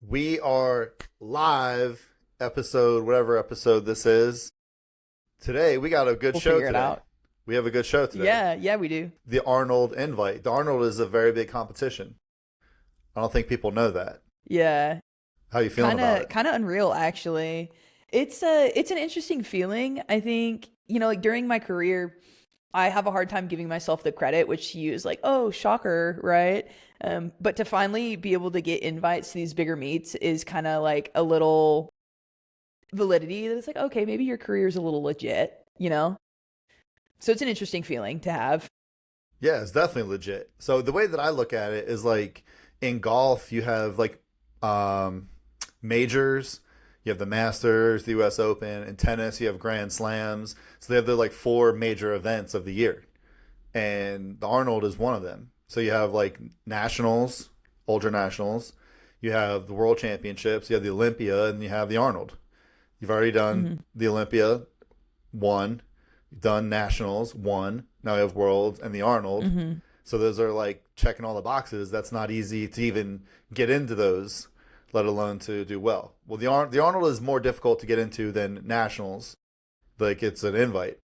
We are live, episode, whatever episode this is. Today, we got a good We'll show figure it today. out. We have a good show today. Yeah, we do. The Arnold invite. The Arnold is a very big competition. I don't think people know that. Yeah. How you feeling Kind about of it? kind of unreal actually. It's an interesting feeling. I think, like during my career, I have a hard time giving myself the credit, which you is like, "Oh, shocker," right? But to finally be able to get invites to these bigger meets is kind of like a little validity that it's like, "Okay, maybe your career is a little legit." So it's an interesting feeling to have. Yeah, it's definitely legit. So the way that I look at it is like in golf, you have like um, majors, you have the Masters, the U.S. Open, in tennis, you have Grand Slams. So they have the like four major events of the year, and the Arnold is one of them. So you have like nationals, ultra nationals, you have the World Championships, you have the Olympia, and you have the Arnold. You've already done Hmm. the Olympia, one. You've done nationals, one. Now you have Worlds and the Arnold. Hmm. So those are like checking all the boxes. That's not easy to even get into those, let alone to do well. Well, the Arnold is more difficult to get into than nationals. Like it's an invite.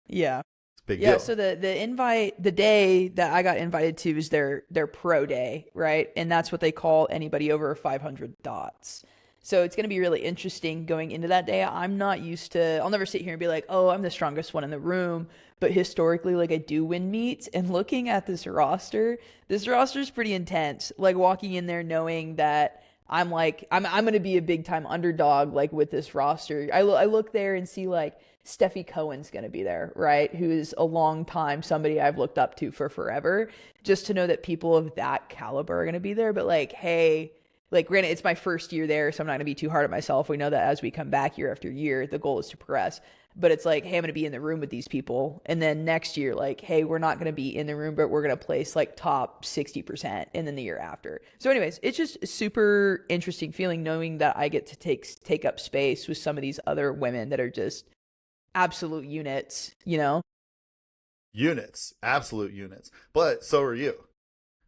Yeah. It's a big Yeah, deal. so the invite, the day that I got invited to is their pro day, right? And that's what they call anybody over 500 dots. So it's going to be really interesting going into that day. I'm not used to, I'll never sit here and be like, "Oh, I'm the strongest one in the room." But historically, like I do win meets, and looking at this roster is pretty intense. Like walking in there knowing that I'm going to be a big time underdog like with this roster. I look there and see like Steffi Cohen's going to be there, right? Who's a long time somebody I've looked up to for forever. Just to know that people of that caliber are going to be there. But like, hey, like granted, it's my first year there, so I'm not going to be too hard on myself. We know that as we come back year after year, the goal is to progress. But it's like, hey, I'm going to be in the room with these people. And then next year, like, hey, we're not going to be in the room, but we're going to place like top 60%. And then the year after. So, anyways, it's just a super interesting feeling knowing that I get to take up space with some of these other women that are just absolute units. Units, absolute units. But so are you.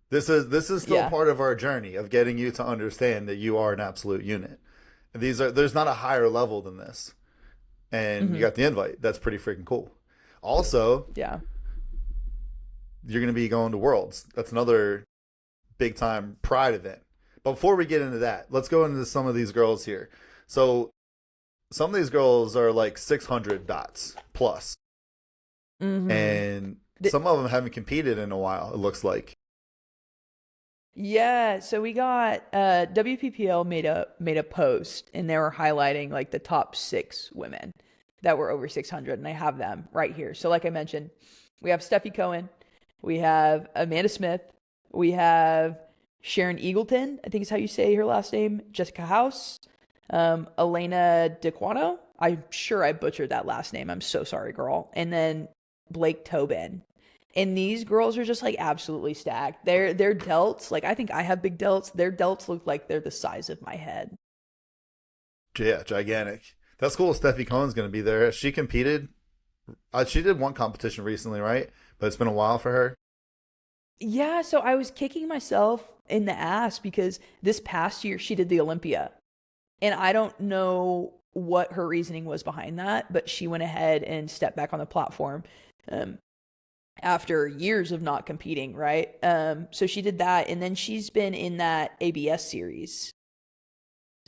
This is still Yeah. part of our journey of getting you to understand that you are an absolute unit. There's not a higher level than this. And you Hmm. got the invite. That's pretty freaking cool. Also, Yeah. you're going to be going to Worlds. That's another big time pride event. But before we get into that, let's go into some of these girls here. So, some of these girls are like 600 dots plus, Hmm. and some of them haven't competed in a while, it looks like. Yeah, so we got WPPL made a post and they were highlighting like the top 6 women that were over 600 and I have them right here. So like I mentioned, we have Steffi Cohen, we have Amanda Smith, we have Sharon Eagleton, I think is how you say her last name, Jessica House, Elena DeQuano. I'm sure I butchered that last name. I'm so sorry, girl. And then Blake Tobin. And these girls are just like absolutely stacked. Their delts, like I think I have big delts. Their delts look like they're the size of my head. Yeah, gigantic. That's cool. Steffi Cohen's going to be there. She competed. She did one competition recently, right? But it's been a while for her. Yeah, so I was kicking myself in the ass because this past year she did the Olympia. And I don't know what her reasoning was behind that, but she went ahead and stepped back on the platform. Um, After years of not competing, right? So she did that, and then she's been in that ABS series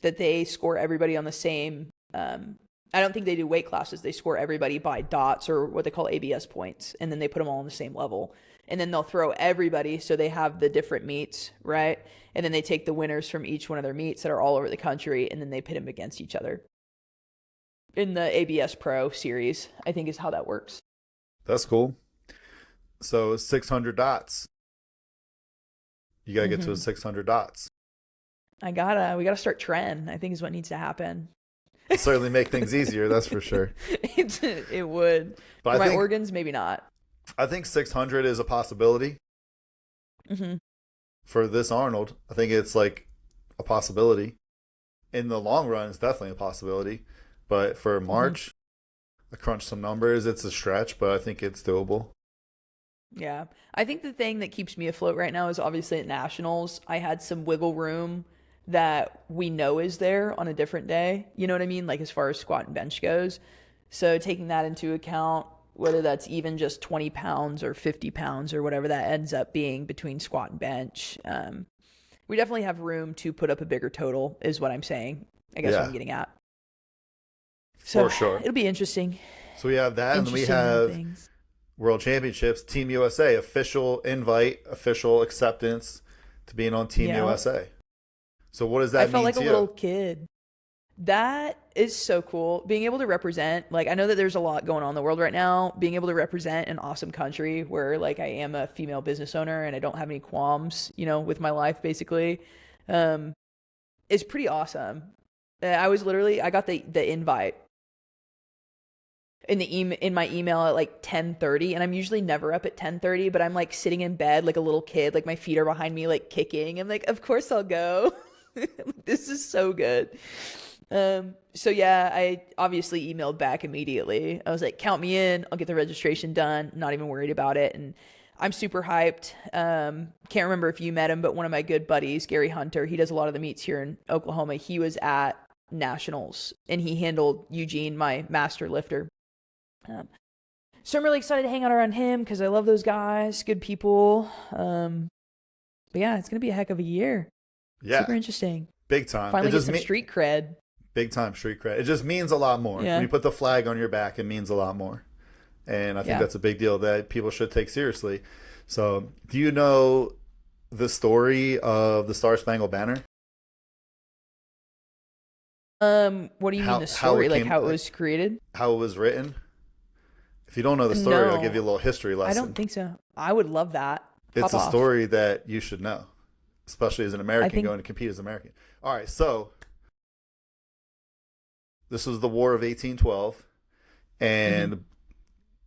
that they score everybody on the same. I don't think they do weight classes. They score everybody by dots or what they call ABS points, and then they put them all on the same level. And then they'll throw everybody, so they have the different meets, right? And then they take the winners from each one of their meets that are all over the country, and then they pit them against each other in the ABS Pro series. I think is how that works. That's cool. So 600 dots. You got to get to a Hmm. 600 dots. We gotta start trend. I think is what needs to happen. It'll certainly make things easier, that's for sure. It would. But For my organs, maybe not. I think 600 is a possibility Hmm. for this Arnold. I think it's like a possibility. In the long run, it's definitely a possibility. But for Hmm. March, I crunched some numbers. It's a stretch, but I think it's doable. Yeah. I think the thing that keeps me afloat right now is obviously at nationals. I had some wiggle room that we know is there on a different day. You know what I mean? Like as far as squat and bench goes. So taking that into account, whether that's even just 20 pounds or 50 pounds or whatever that ends up being between squat and bench, we definitely have room to put up a bigger total, is what I'm saying. I guess what I'm Yeah, getting at. So for sure. it'll be interesting. So we have that, and then we Interesting little have things. World Championships, Team USA, official invite, official acceptance to being on Team Yeah. USA. So what does I that felt mean like to a you? little kid. That is so cool. Being able to represent, like, I know that there's a lot going on in the world right now. Being able to represent an awesome country where, like, I am a female business owner and I don't have any qualms, with my life, basically, um, is pretty awesome. I got the invite in my email at like 10:30, and I'm usually never up at 10:30, but I'm like sitting in bed like a little kid, like my feet are behind me like kicking. I'm like, of course I'll go. This is so good. So yeah, I obviously emailed back immediately. I was like, count me in, I'll get the registration done, not even worried about it. And I'm super hyped. Can't remember if you met him, but one of my good buddies, Gary Hunter, he does a lot of the meets here in Oklahoma. He was at nationals and he handled Eugene, my master lifter. Um, so I'm really excited to hang out around him because I love those guys, good people. But yeah, it's gonna be a heck of a year. Yeah, Super interesting. big time. Finally get some street cred. Big time street cred. It just means a lot more. Yeah. When you put the flag on your back, it means a lot more. And I think Yeah. that's a big deal that people should take seriously. So, do you know the story of the Star Spangled Banner? What do you How- mean the how it story? Like came- how it was created? How it was written? If you don't know the story, I'll No. give you a little history lesson. I don't think so. I would love that. It's Pop a off. story that you should know, especially as an American think- going to compete as an American. All right, so this was the War of 1812, and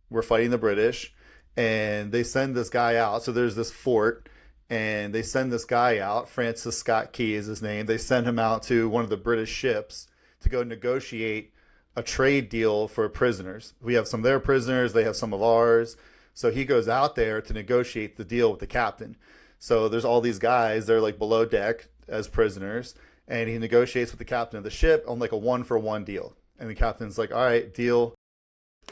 we're fighting the British, and they send this guy out. So there's this fort, and they send this guy out. Francis Scott Key is his name. They send him out to one of the British ships to go negotiate a trade deal for prisoners. We have some of their prisoners, they have some of ours. So he goes out there to negotiate the deal with the captain. So there's all these guys, they're like below deck as prisoners, and he negotiates with the captain of the ship on like a 1-for-1 deal. And the captain's like, all right, deal.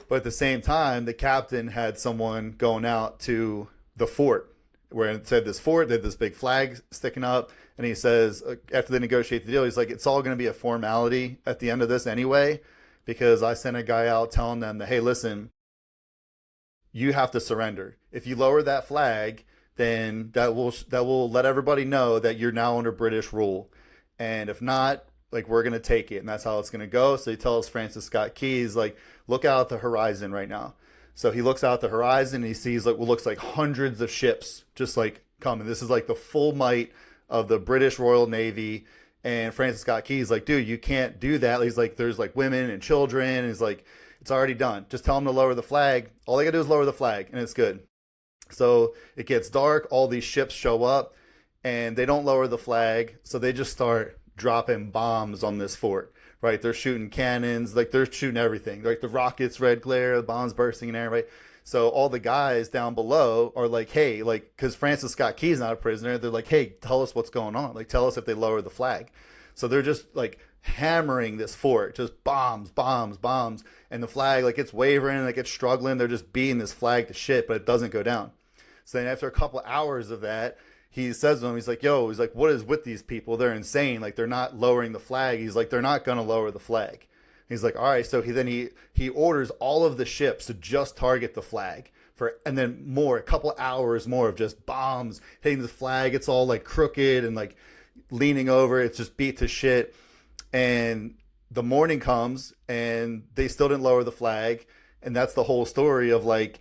But at the same time, the captain had someone going out to the fort where it said this fort, they had this big flag sticking up. And he says, after they negotiate the deal, he's like, it's all going to be a formality at the end of this anyway, because I sent a guy out telling them that, hey, listen, you have to surrender. If you lower that flag, then that will let everybody know that you're now under British rule. And if not, like, we're going to take it. And that's how it's going to go. So he tells Francis Scott Keyes, like, look out the horizon right now. So he looks out the horizon and he sees like what looks like hundreds of ships just like coming. This is like the full might of the British Royal Navy. And Francis Scott Keyes like, dude, you can't do that. He's like, there's like women and children. And he's like, it's already done. Just tell them to lower the flag. All they gotta do is lower the flag and it's good. So it gets dark. All these ships show up and they don't lower the flag. So they just start dropping bombs on this fort, right? They're shooting cannons, like they're shooting everything, like the rockets, red glare, the bombs bursting in air, right? So all the guys down below are like, hey, like, because Francis Scott Key's not a prisoner, they're like, hey, tell us what's going on. Like, tell us if they lower the flag. So they're just like hammering this fort, just bombs, bombs, bombs. And the flag, like, it's wavering, like, it's struggling. They're just beating this flag to shit, but it doesn't go down. So then after a couple hours of that, he says to them, he's like, yo, he's like, what is with these people? They're insane. Like, they're not lowering the flag. He's like, they're not going to lower the flag. He's like, all right. So he orders all of the ships to just target the flag and then a couple hours more of just bombs hitting the flag. It's all like crooked and like leaning over. It's just beat to shit. And the morning comes and they still didn't lower the flag. And that's the whole story of like,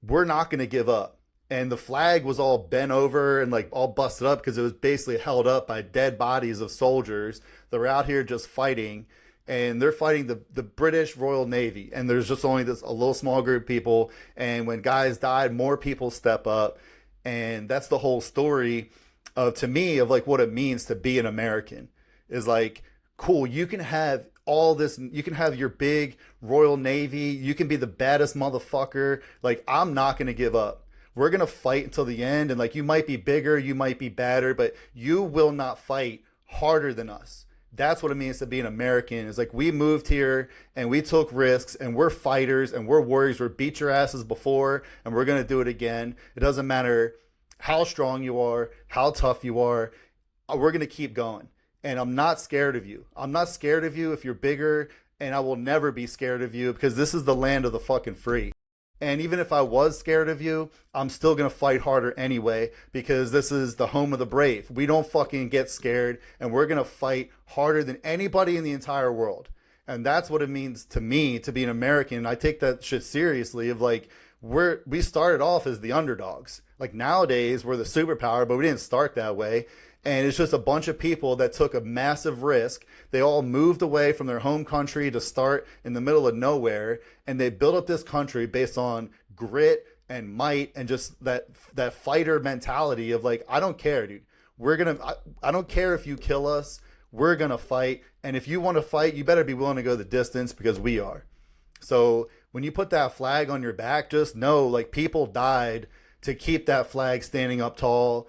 we're not going to give up. And the flag was all bent over and like all busted up because it was basically held up by dead bodies of soldiers that were out here just fighting. And they're fighting the British Royal Navy. And there's just only a little small group of people. And when guys died, more people step up. And that's the whole story to me, of like what it means to be an American. Is like, cool, you can have all this, you can have your big Royal Navy, you can be the baddest motherfucker. Like, I'm not going to give up. We're going to fight until the end. And like, you might be bigger, you might be badder, but you will not fight harder than us. That's what it means to be an American. It's like, we moved here and we took risks and we're fighters and we're warriors. We beat your asses before and we're going to do it again. It doesn't matter how strong you are, how tough you are. We're going to keep going. And I'm not scared of you. I'm not scared of you if you're bigger, and I will never be scared of you because this is the land of the fucking free. And even if I was scared of you, I'm still going to fight harder anyway because this is the home of the brave. We don't fucking get scared, and we're going to fight harder than anybody in the entire world. And that's what it means to me to be an American. I take that shit seriously of like, we started off as the underdogs. Like, nowadays we're the superpower, but we didn't start that way. And it's just a bunch of people that took a massive risk. They all moved away from their home country to start in the middle of nowhere. And they built up this country based on grit and might and just that fighter mentality of like, I don't care, dude. I don't care if you kill us. We're going to fight. And if you want to fight, you better be willing to go the distance because we are. So when you put that flag on your back, just know, like, people died to keep that flag standing up tall.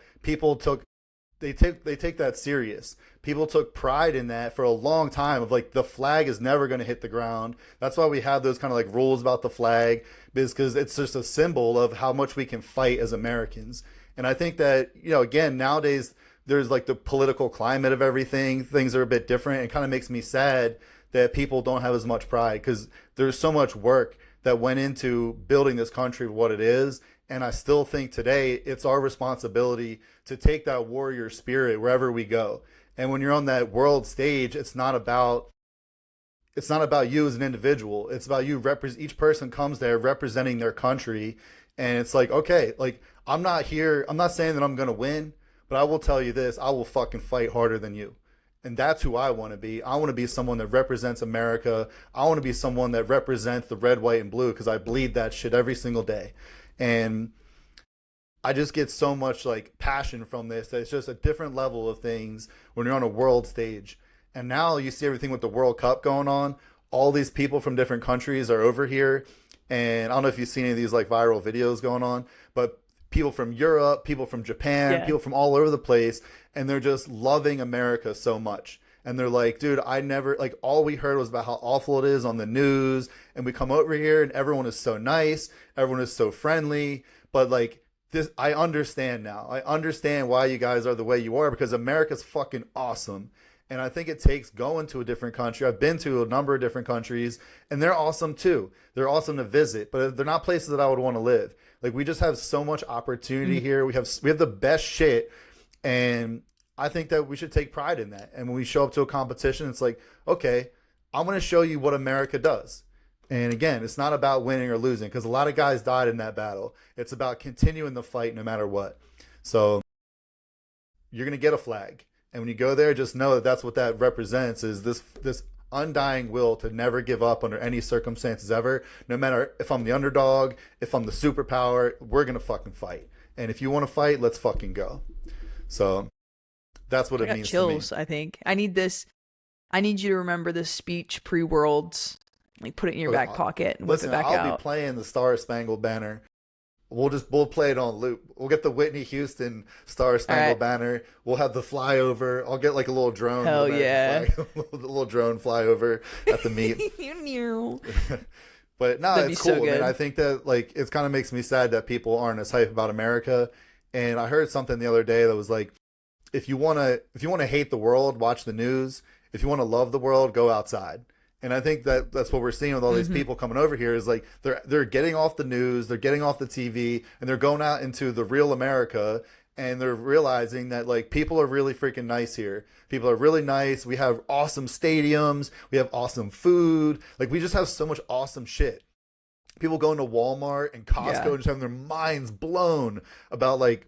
They take that serious. People took pride in that for a long time of like, the flag is never going to hit the ground. That's why we have those kind of like rules about the flag, because it's just a symbol of how much we can fight as Americans. And I think that, again, nowadays there's like the political climate of everything. Things are a bit different. It kind of makes me sad that people don't have as much pride because there's so much work that went into building this country for what it is. And I still think today it's our responsibility to take that warrior spirit wherever we go. And when you're on that world stage, it's not about you as an individual. It's about you. Each person comes there representing their country. And it's like, okay, like, I'm not saying that I'm going to win, but I will tell you this, I will fucking fight harder than you. And that's who I want to be. I want to be someone that represents America. I want to be someone that represents the red, white, and blue because I bleed that shit every single day. And I just get so much like passion from this that it's just a different level of things when you're on a world stage. And now you see everything with the World Cup going on. All these people from different countries are over here. And I don't know if you've seen any of these like viral videos going on, but people from Europe, people from Japan, people from all over the place, and they're just loving America so much. And they're like, dude, all we heard was about how awful it is on the news. And we come over here and everyone is so nice. Everyone is so friendly. But like this, I understand now. I understand why you guys are the way you are because America's fucking awesome. And I think it takes going to a different country. I've been to a number of different countries and they're awesome too. They're awesome to visit, but they're not places that I would want to live. Like, we just have so much opportunity here. We have the best shit. And I think that we should take pride in that. And when we show up to a competition, it's like, okay, I'm going to show you what America does. And again, it's not about winning or losing because a lot of guys died in that battle. It's about continuing the fight no matter what. So you're going to get a flag. And when you go there, just know that that's what that represents is this undying will to never give up under any circumstances ever. No matter if I'm the underdog, if I'm the superpower, we're going to fucking fight. And if you want to fight, let's fucking go. So that's what it means chills, to me. I think. I need you to remember this speech pre-Worlds. Like, put it in your back pocket and whip it back out. I'll be playing the Star Spangled Banner. We'll play it on loop. We'll get the Whitney Houston Star Spangled Banner. We'll have the flyover. I'll get like a little drone. Hell yeah. A little drone flyover at the meet. But no, it's cool. So, I think that like it kind of makes me sad that people aren't as hype about America. And I heard something the other day that was like, if you want to hate the world, watch the news. If you want to love the world, go outside. And I think that that's what we're seeing with all these people coming over here is like they're getting off the news, they're getting off the TV, and they're going out into the real America, and they're realizing that like people are really freaking nice here. People are really nice. We have awesome stadiums, we have awesome food. Like, we just have so much awesome shit. People going to Walmart and Costco and just having their minds blown about like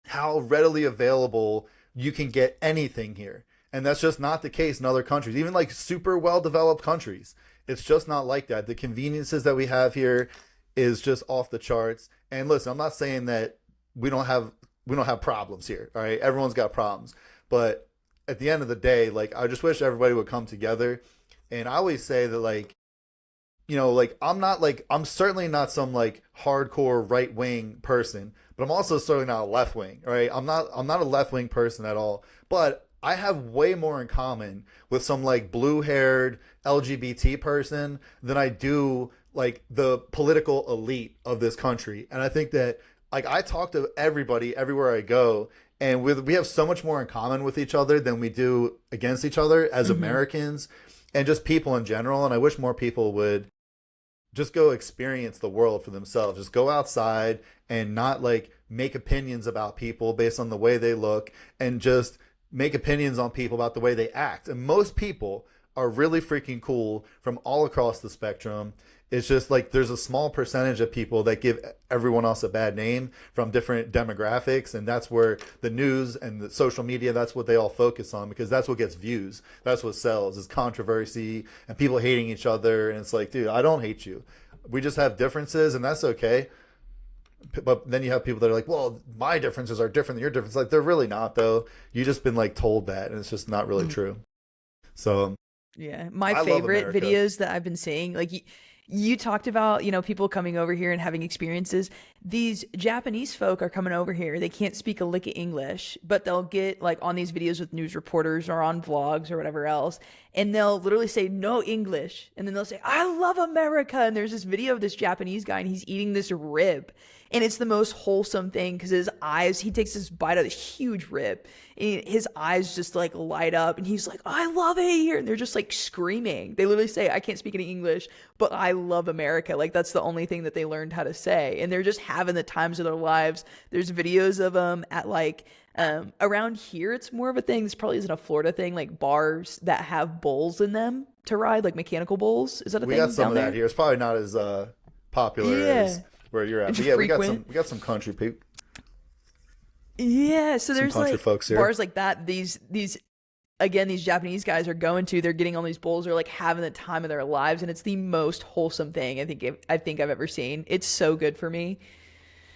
how readily available you can get anything here. And that's just not the case in other countries, even like super well-developed countries. It's just not like that. The conveniences that we have here is just off the charts. And listen, I'm not saying that we don't have problems here. All right, everyone's got problems, but at the end of the day, like, I just wish everybody would come together And I always say that like, like I'm certainly not some like hardcore right wing person, but I'm also certainly not a left wing, right? I'm not a left wing person at all. But I have way more in common with some like blue haired LGBT person than I do like the political elite of this country. And I think that like I talk to everybody everywhere I go, and we have so much more in common with each other than we do against each other as Americans and just people in general. And I wish more people would just go experience the world for themselves. Just go outside and not like make opinions about people based on the way they look, and just make opinions on people about the way they act. And most people are really freaking cool from all across the spectrum. It's just like there's a small percentage of people that give everyone else a bad name from different demographics, and that's where the news and the social media, that's what they all focus on, because that's what gets views. That's what sells, is controversy and people hating each other. And it's like, dude, I don't hate you. We just have differences, and that's okay. But then you have people that are like, well, my differences are different than your differences. Like, they're really not, though. You just been like told that, and it's just not really true. So yeah, my I love favorite America. videos that I've been seeing, like you talked about, people coming over here and having experiences. These Japanese folk are coming over here. They can't speak a lick of English, but they'll get like on these videos with news reporters or on vlogs or whatever else, and they'll literally say no English, and then they'll say, I love America. And there's this video of this Japanese guy, and he's eating this rib, and it's the most wholesome thing because his eyes, he takes this bite of this huge rib, and his eyes just like light up, and he's like, I love it here. And they're just like screaming. They literally say, I can't speak any English, but I love America. Like, that's the only thing that they learned how to say. And they're just having the times of their lives. There's videos of them at like, around here, it's more of a thing. This probably isn't a Florida thing, like bars that have bulls in them to ride, like mechanical bulls. Is that a We thing got some down of there? that here. It's probably not as popular Yeah. as where you're at. It's But yeah, frequent. we got some country people. Yeah, so there's country like folks here. bars like that. These again, these Japanese guys are going to. They're getting on these bowls. They're like having the time of their lives, and it's the most wholesome thing I think I've ever seen. It's so good for me.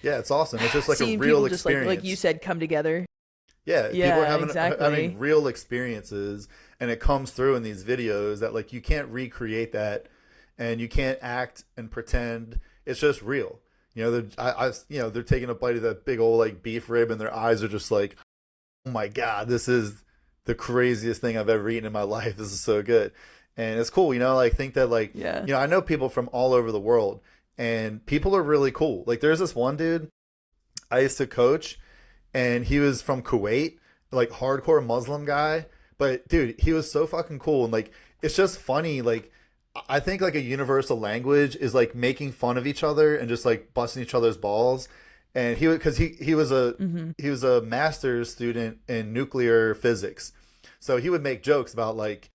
Yeah, it's awesome. It's just like Seeing a real people just experience. like you said, come together. Yeah, Yeah, people are having exactly. real experiences, and it comes through in these videos that like you can't recreate that, and you can't act and pretend. It's just real. They're taking a bite of that big old like beef rib, and their eyes are just like, oh my god, this is the craziest thing I've ever eaten in my life. This is so good, and it's cool. Like think that like Yeah. I know people from all over the world, and people are really cool. Like there's this one dude I used to coach, and he was from Kuwait, like hardcore Muslim guy. But dude, he was so fucking cool, and like it's just funny. Like I think like a universal language is like making fun of each other and just like busting each other's balls. And he was a master's student in nuclear physics, so he would make jokes about like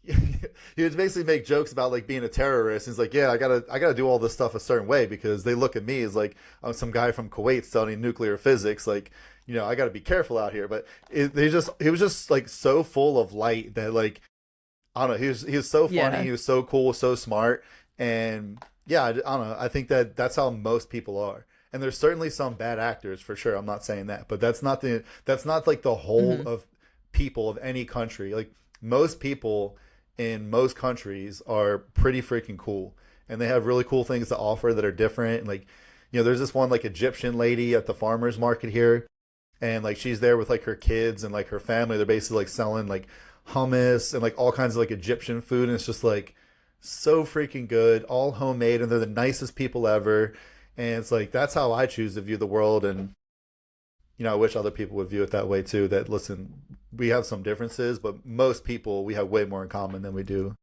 he would basically make jokes about like being a terrorist. He's like, yeah, I gotta do all this stuff a certain way because they look at me as like I'm some guy from Kuwait studying nuclear physics. Like, I gotta be careful out here. But he was just like so full of light that like I don't know. He was so funny. Yeah. He was so cool, so smart, and yeah, I don't know. I think that's how most people are. And there's certainly some bad actors for sure. I'm not saying that, but that's not like the whole of people of any country. Like most people in most countries are pretty freaking cool, and they have really cool things to offer that are different. And like, there's this one like Egyptian lady at the farmers market here, and like she's there with like her kids and like her family. They're basically like selling like hummus and like all kinds of like Egyptian food, and it's just like so freaking good, all homemade, and they're the nicest people ever. And it's like that's how I choose to view the world. And I wish other people would view it that way too, that listen, we have some differences, but most people, we have way more in common than we do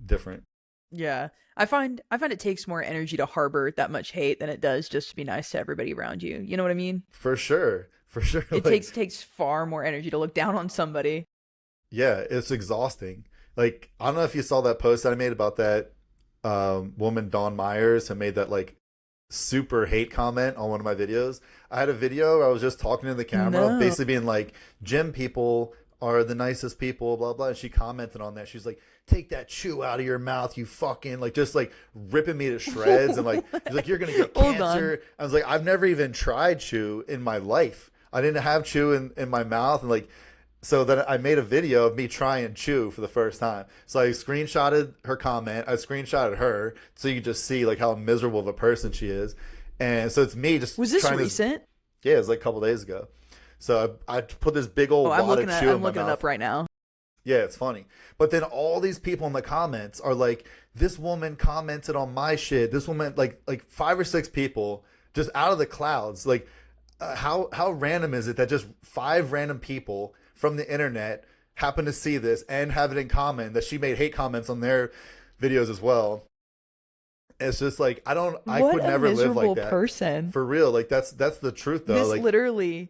different. Yeah. I find it takes more energy to harbor that much hate than it does just to be nice to everybody around you. You know what I mean? For sure. It takes far more energy to look down on somebody. Yeah, it's exhausting. Like, I don't know if you saw that post that I made about that woman, Dawn Myers, who made that like super hate comment on one of my videos. I had a video where I was just talking to the camera, No. basically being like, gym people are the nicest people, blah, blah. And she commented on that. She's like, take that chew out of your mouth, you fucking, like, just like ripping me to shreds. And like, she's like, you're going to get Hold cancer. I was like, I've never even tried chew in my life. I didn't have chew in my mouth. And like, So then I made a video of me trying chew for the first time. So I screenshotted her comment. I screenshotted her so you could just see like how miserable of a person she is. And so it's me just Was this trying recent? yeah, it was like a couple days ago. So I put this big old wad of chew in my I'm looking it mouth. up right now. Yeah, it's funny. But then all these people in the comments are like, this woman commented on my shit. This woman, like 5 or 6 people just out of the clouds. Like, how random is it that just 5 random people from the internet happen to see this and have it in common that she made hate comments on their videos as well? It's just like I What could a never live miserable like that. person. For real. Like that's the truth though. This Like literally.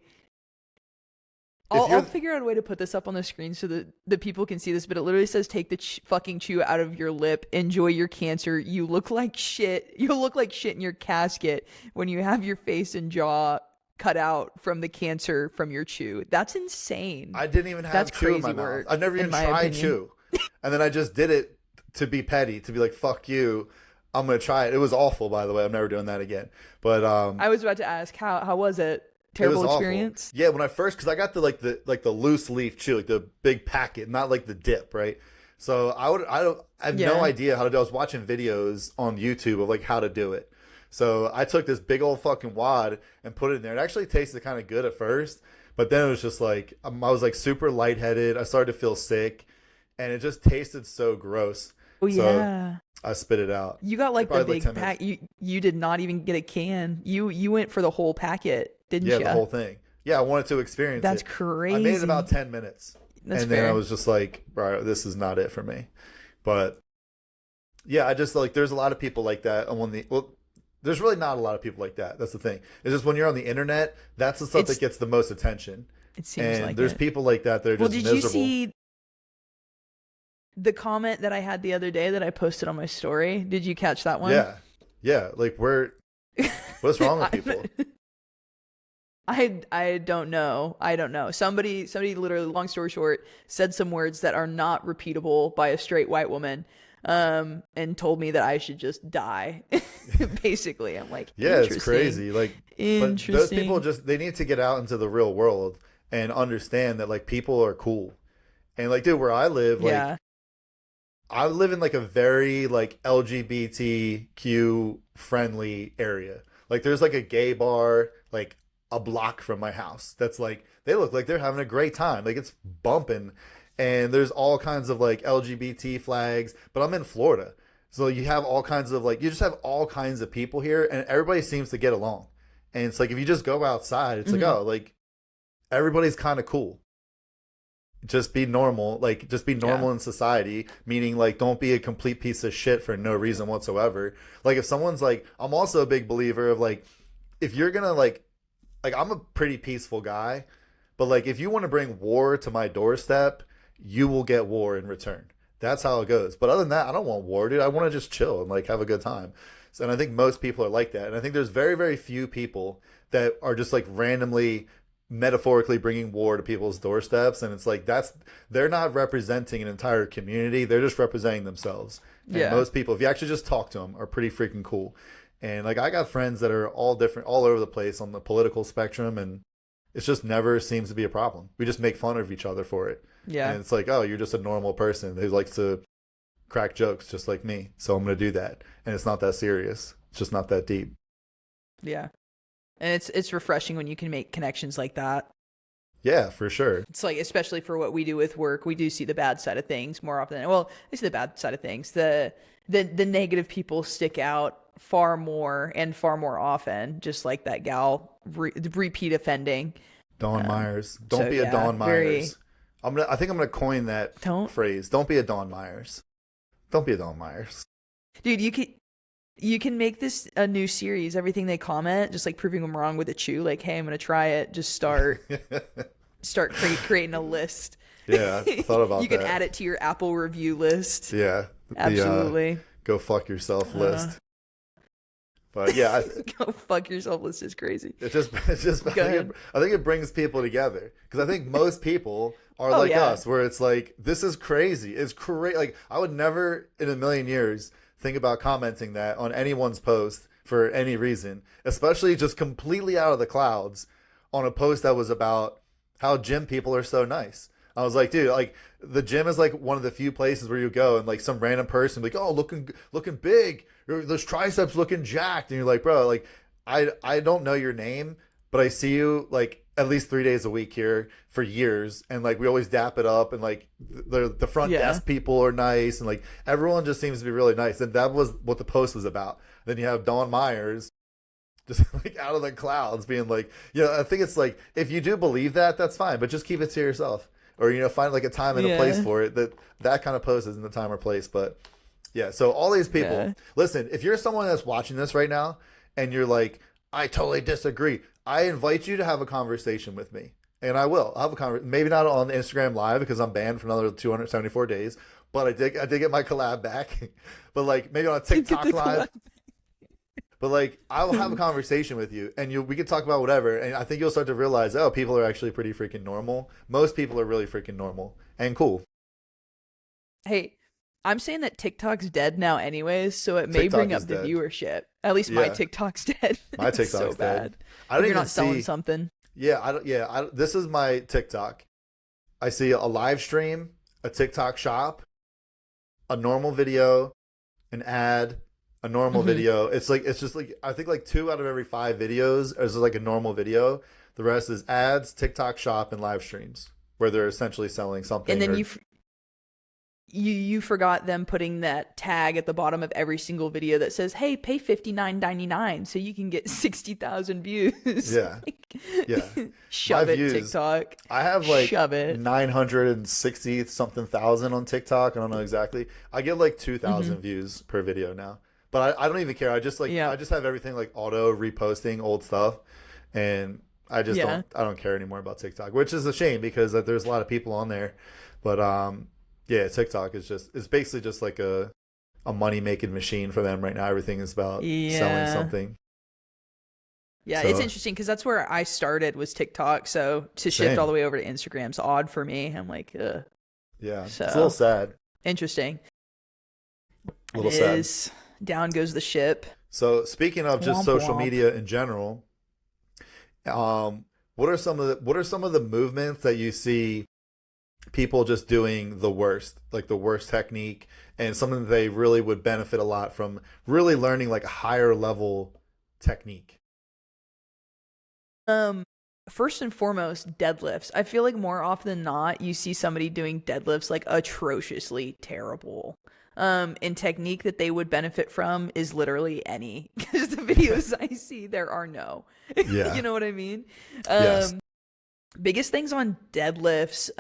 if I'll you're figure out a way to put this up on the screen so that the people can see this, but it literally says, take the fucking chew out of your lip. Enjoy your cancer. You look like shit. You'll look like shit in your casket when you have your face and jaw cut out from the cancer from your chew. That's insane. I didn't even have That's chew in my crazy mouth. work, I've never in even my tried opinion. chew. And then I just did it to be petty, to be like, fuck you. I'm gonna try it. It was awful, by the way. I'm never doing that again. But I was about to ask, how was it? it was Terrible awful. experience? Yeah, when I first, because I got the loose leaf chew, like the big packet, not like the dip, right? So I have no Yeah. idea how to do. I was watching videos on YouTube of like how to do it. So I took this big old fucking wad and put it in there. It actually tasted kind of good at first, but then it was just like I was like super lightheaded. I started to feel sick, and it just tasted so gross. Oh, So yeah. I spit it out. You got like the Probably like big 10 pack. You did not even get a can. You went for the whole packet, didn't Yeah, you? the whole thing. Yeah, I wanted to experience That's it. crazy. I made it about 10 minutes. That's and then fair. I was just like, right, this is not it for me. But yeah, I just like, there's a lot of people like that. And there's really not a lot of people like that. That's the thing. It's just when you're on the internet, that's the stuff It's- that gets the most attention. It seems And like there's it. people like that that are Well, just did miserable. you see the comment that I had the other day that I posted on my story? Did you catch that one? Yeah. Yeah. Like, what's wrong with people? I don't know. I don't know. Somebody literally, long story short, said some words that are not repeatable by a straight white woman, and told me that I should just die. Basically, I'm like, Yeah, it's interesting. crazy. Like, but Interesting. those people they need to get out into the real world and understand that like people are cool. And like, dude, where I live, like, Yeah. I live in like a very like LGBTQ friendly area. Like there's like a gay bar like a block from my house. That's like they look like they're having a great time. Like it's bumping and there's all kinds of like LGBT flags, but I'm in Florida. So you have all kinds of like you just have all kinds of people here and everybody seems to get along. And it's like if you just go outside, it's like oh, like everybody's kind of cool. Just be normal, like just be normal in society, meaning like don't be a complete piece of shit for no reason whatsoever. Like if someone's like I'm also a big believer of like if you're gonna like I'm a pretty peaceful guy, but like if you want to bring war to my doorstep, you will get war in return. That's how it goes. But other than that, I don't want war, dude. I want to just chill and like have a good time. So, and I think most people are like that. And I think there's very, very few people that are just like randomly metaphorically bringing war to people's doorsteps, and it's like they're not representing an entire community, they're just representing themselves. And most people, if you actually just talk to them, are pretty freaking cool. And like I got friends that are all different all over the place on the political spectrum, and it just never seems to be a problem. We just make fun of each other for it. Yeah. And it's like, oh, you're just a normal person who likes to crack jokes just like me, so I'm gonna do that. And it's not that serious, it's just not that deep. Yeah. And it's refreshing when you can make connections like that. Yeah, for sure. It's like, especially for what we do with work, we do see the bad side of things more often. Well, I see the bad side of things. The negative people stick out far more and far more often, just like that gal repeat offending. Dawn Myers. Don't so, be a yeah, Dawn very- Myers. I think I'm gonna coin that phrase. Don't be a Dawn Myers. Don't be a Dawn Myers. Dude, you can make this a new series. Everything they comment, just like proving them wrong with a chew. Like, hey, I'm gonna try it. Just start creating a list. Yeah, I thought about you that. can add it to your Apple review list. Yeah, Absolutely. Go fuck yourself list. But yeah, Go fuck yourself list is crazy. I think it brings people together because I think most people are Oh, like yeah. us, where it's like this is crazy. It's crazy. Like I would never in a million years think about commenting that on anyone's post for any reason, especially just completely out of the clouds on a post that was about how gym people are so nice. I was like, dude, like the gym is like one of the few places where you go and like some random person be like, oh, looking big, those triceps looking jacked, and you're like, bro, like I don't know your name, but I see you like at least 3 days a week here for years, and like we always dap it up, and like the front Yeah. desk people are nice, and like everyone just seems to be really nice, and that was what the post was about. Then you have Dawn Myers just like out of the clouds being like, I think it's like if you do believe that, that's fine, but just keep it to yourself, or find like a time and a place Yeah. for it. That kind of post isn't the time or place. But yeah, so all these people, Yeah. listen, if you're someone that's watching this right now and you're like, I totally disagree, I invite you to have a conversation with me, and I'll have a conversation, maybe not on Instagram live because I'm banned for another 274 days, but I did get my collab back. But like maybe on a TikTok live. But like, I will have a conversation with you, and we can talk about whatever. And I think you'll start to realize, oh, people are actually pretty freaking normal. Most people are really freaking normal and cool. Hey, I'm saying that TikTok's dead now, anyways, so it may TikTok bring is up the dead. viewership. At least my Yeah. TikTok's dead. My It's TikTok's so bad. dead. I don't If you're even not selling see. something. Yeah, I don't. Yeah, this is my TikTok. I see a live stream, a TikTok shop, a normal video, an ad, a normal Mhm. video. It's just like I think like 2 out of every 5 videos is like a normal video. The rest is ads, TikTok shop, and live streams where they're essentially selling something. And then or- you forgot them putting that tag at the bottom of every single video that says, "Hey, pay $59.99 so you can get 60,000 views." Yeah. Yeah. Shove My it, views- TikTok. I have like Shove it. 960 something thousand on TikTok. I don't know exactly. I get like 2,000 views per video now. But I don't even care. I just like Yeah. I just have everything like auto reposting old stuff, and I just Yeah. don't care anymore about TikTok, which is a shame because there's a lot of people on there. But yeah, TikTok is basically just like a money making machine for them right now. Everything is about selling Yeah. something. Yeah, So- it's interesting because that's where I started was TikTok. So to shift Same. all the way over to Instagram's odd for me. I'm like, ugh. Yeah, it's So- a little sad. Interesting. A little It sad. is. Down goes the ship. So speaking of just Womp social womp. media in general, what are some of the movements that you see people just doing the worst, like the worst technique, and something that they really would benefit a lot from really learning like a higher level technique? First and foremost, deadlifts. I feel like more often than not, you see somebody doing deadlifts like atrociously terrible. And technique that they would benefit from is literally any, because the videos I see, there are no. Yeah. You know what I mean? Yes. Biggest things on deadlifts,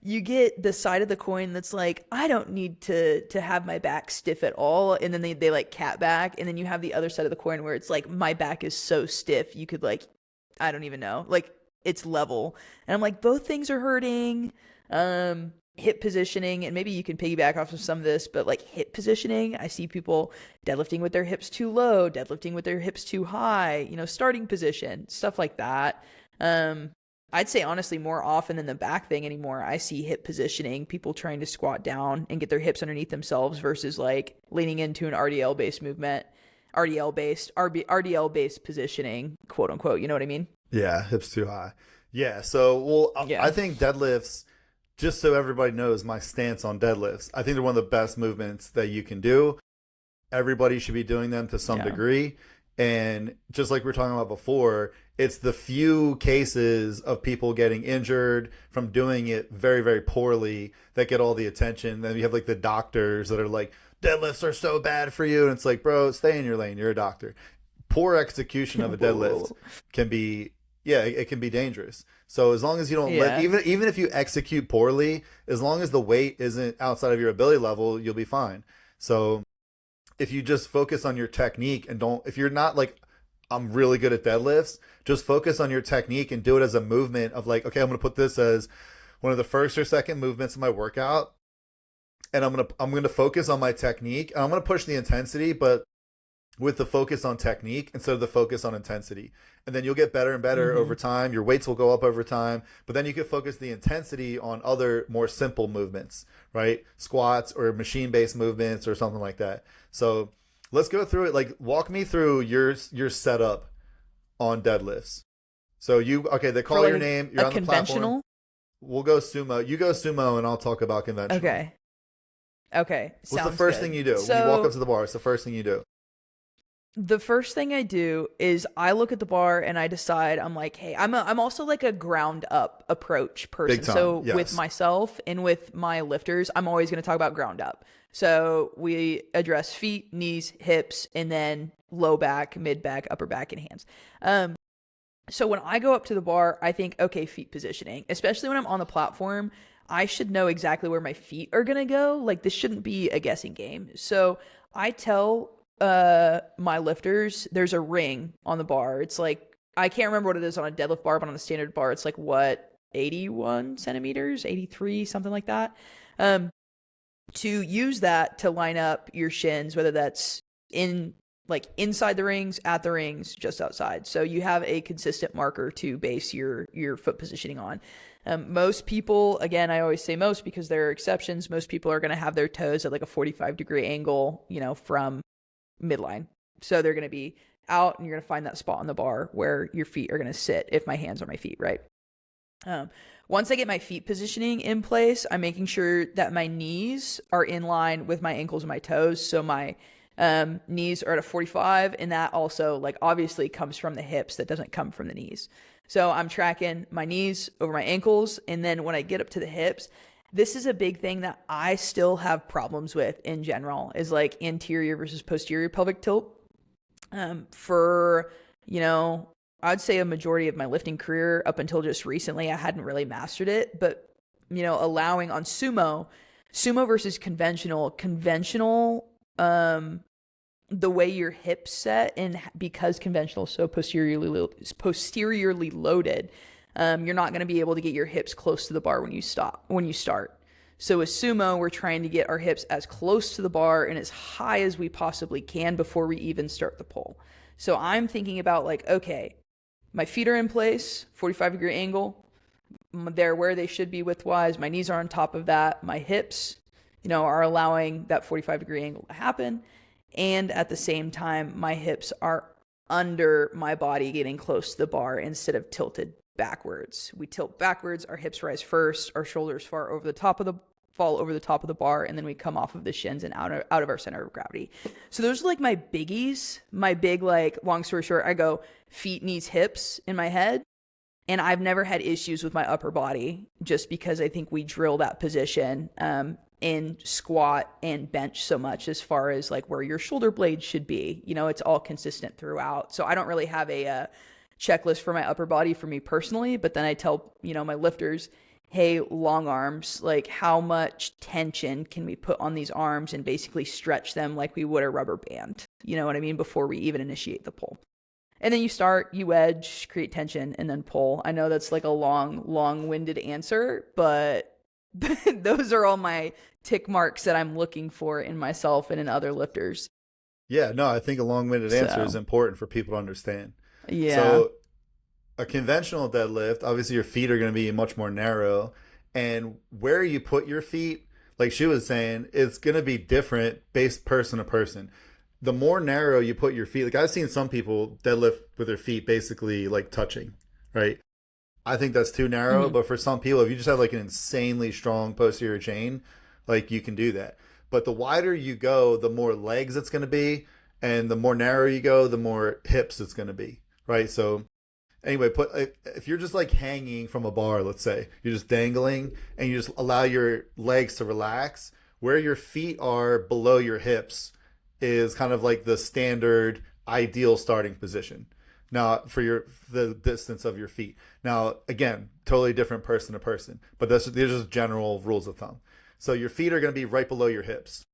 you get the side of the coin that's like, I don't need to have my back stiff at all, and then they like cat back, and then you have the other side of the coin where it's like, my back is so stiff you could like, I don't even know, like it's level. And I'm like, both things are hurting. Hip positioning, and maybe you can piggyback off of some of this, but like hip positioning, I see people deadlifting with their hips too low, deadlifting with their hips too high, starting position, stuff like that. I'd say honestly more often than the back thing anymore, I see hip positioning, people trying to squat down and get their hips underneath themselves versus like leaning into an RDL based movement, RDL based positioning, quote unquote, you know what I mean? Yeah, hips too high. Yeah, so well, Yeah. I think deadlifts, just so everybody knows my stance on deadlifts, I think they're one of the best movements that you can do. Everybody should be doing them to some Yeah. degree. And just like we were talking about before, it's the few cases of people getting injured from doing it very, very poorly that get all the attention. Then you have like the doctors that are like, deadlifts are so bad for you. And it's like, bro, stay in your lane. You're a doctor. Poor execution of a deadlift can be, yeah, it can be dangerous. So as long as you don't Yeah. even if you execute poorly, as long as the weight isn't outside of your ability level, you'll be fine. So if you just focus on your technique and if you're not like, I'm really good at deadlifts, just focus on your technique and do it as a movement of like, okay, I'm going to put this as one of the first or second movements of my workout. And I'm going to focus on my technique, and I'm going to push the intensity, but with the focus on technique instead of the focus on intensity. And then you'll get better and better over time. Your weights will go up over time, but then you can focus the intensity on other more simple movements, right? Squats or machine-based movements or something like that. So let's go through it. Like, walk me through your setup on deadlifts. So they call For, your like, name. You're a on the conventional. platform. we'll go sumo. You go sumo, and I'll talk about conventional. Okay. What's the Sounds first good. thing you do? So, You walk up to the bar. It's the first thing you do. the first thing I do is I look at the bar and I decide, I'm like, hey, I'm also like a ground up approach person. Big time, So yes. with myself and with my lifters, I'm always going to talk about ground up. So we address feet, knees, hips, and then low back, mid back, upper back, and hands. So when I go up to the bar, I think, okay, feet positioning, especially when I'm on the platform, I should know exactly where my feet are going to go. Like this shouldn't be a guessing game. So I tell my lifters there's a ring on the bar. It's like, I can't remember what it is on a deadlift bar, but on a standard bar, it's like what, 81 centimeters, 83, something like that. To use that to line up your shins, whether that's in like inside the rings, at the rings, just outside. So you have a consistent marker to base your foot positioning on. Most people, again, I always say most because there are exceptions. Most people are going to have their toes at like a 45-degree angle, from midline. So they're going to be out and you're going to find that spot on the bar where your feet are going to sit if my hands are my feet, right? Once I get my feet positioning in place, I'm making sure that my knees are in line with my ankles and my toes. So my knees are at a 45, and that also like obviously comes from the hips. That doesn't come from the knees. So I'm tracking my knees over my ankles. And then when I get up to the hips, this is a big thing that I still have problems with in general is like anterior versus posterior pelvic tilt. For, I'd say a majority of my lifting career up until just recently, I hadn't really mastered it, but, allowing on sumo versus conventional, the way your hips set and because conventional is so posteriorly loaded, you're not going to be able to get your hips close to the bar when you start. So with sumo, we're trying to get our hips as close to the bar and as high as we possibly can before we even start the pull. So I'm thinking about like, okay, my feet are in place, 45-degree angle. They're where they should be width-wise. My knees are on top of that. My hips, are allowing that 45-degree angle to happen. And at the same time, my hips are under my body getting close to the bar instead of tilted backwards. We tilt backwards, our hips rise first, our shoulders fall over the top of the bar, and then we come off of the shins and out of our center of gravity. So those are like my biggies. My big, like, long story short, I go feet, knees, hips in my head. And I've never had issues with my upper body just because I think we drill that position in squat and bench so much as far as like where your shoulder blades should be. It's all consistent throughout. So I don't really have a checklist for my upper body for me personally, but then I tell, my lifters, hey, long arms, like how much tension can we put on these arms and basically stretch them like we would a rubber band, you know what I mean, before we even initiate the pull. And then you start, you wedge, create tension, and then pull. I know that's like a long-winded answer, but those are all my tick marks that I'm looking for in myself and in other lifters. Yeah, no, I think a long-winded answer is important for people to understand. Yeah. So a conventional deadlift, obviously your feet are going to be much more narrow, and where you put your feet, like she was saying, it's going to be different based person to person. The more narrow you put your feet, like I've seen some people deadlift with their feet basically like touching, right? I think that's too narrow, but for some people, if you just have like an insanely strong posterior chain, like you can do that. But the wider you go, the more legs it's going to be, and the more narrow you go, the more hips it's going to be, right? So anyway, if you're just like hanging from a bar, let's say, you're just dangling and you just allow your legs to relax, where your feet are below your hips is kind of like the standard ideal starting position. Now, for the distance of your feet. Now, again, totally different person to person, but these are just general rules of thumb. So your feet are going to be right below your hips.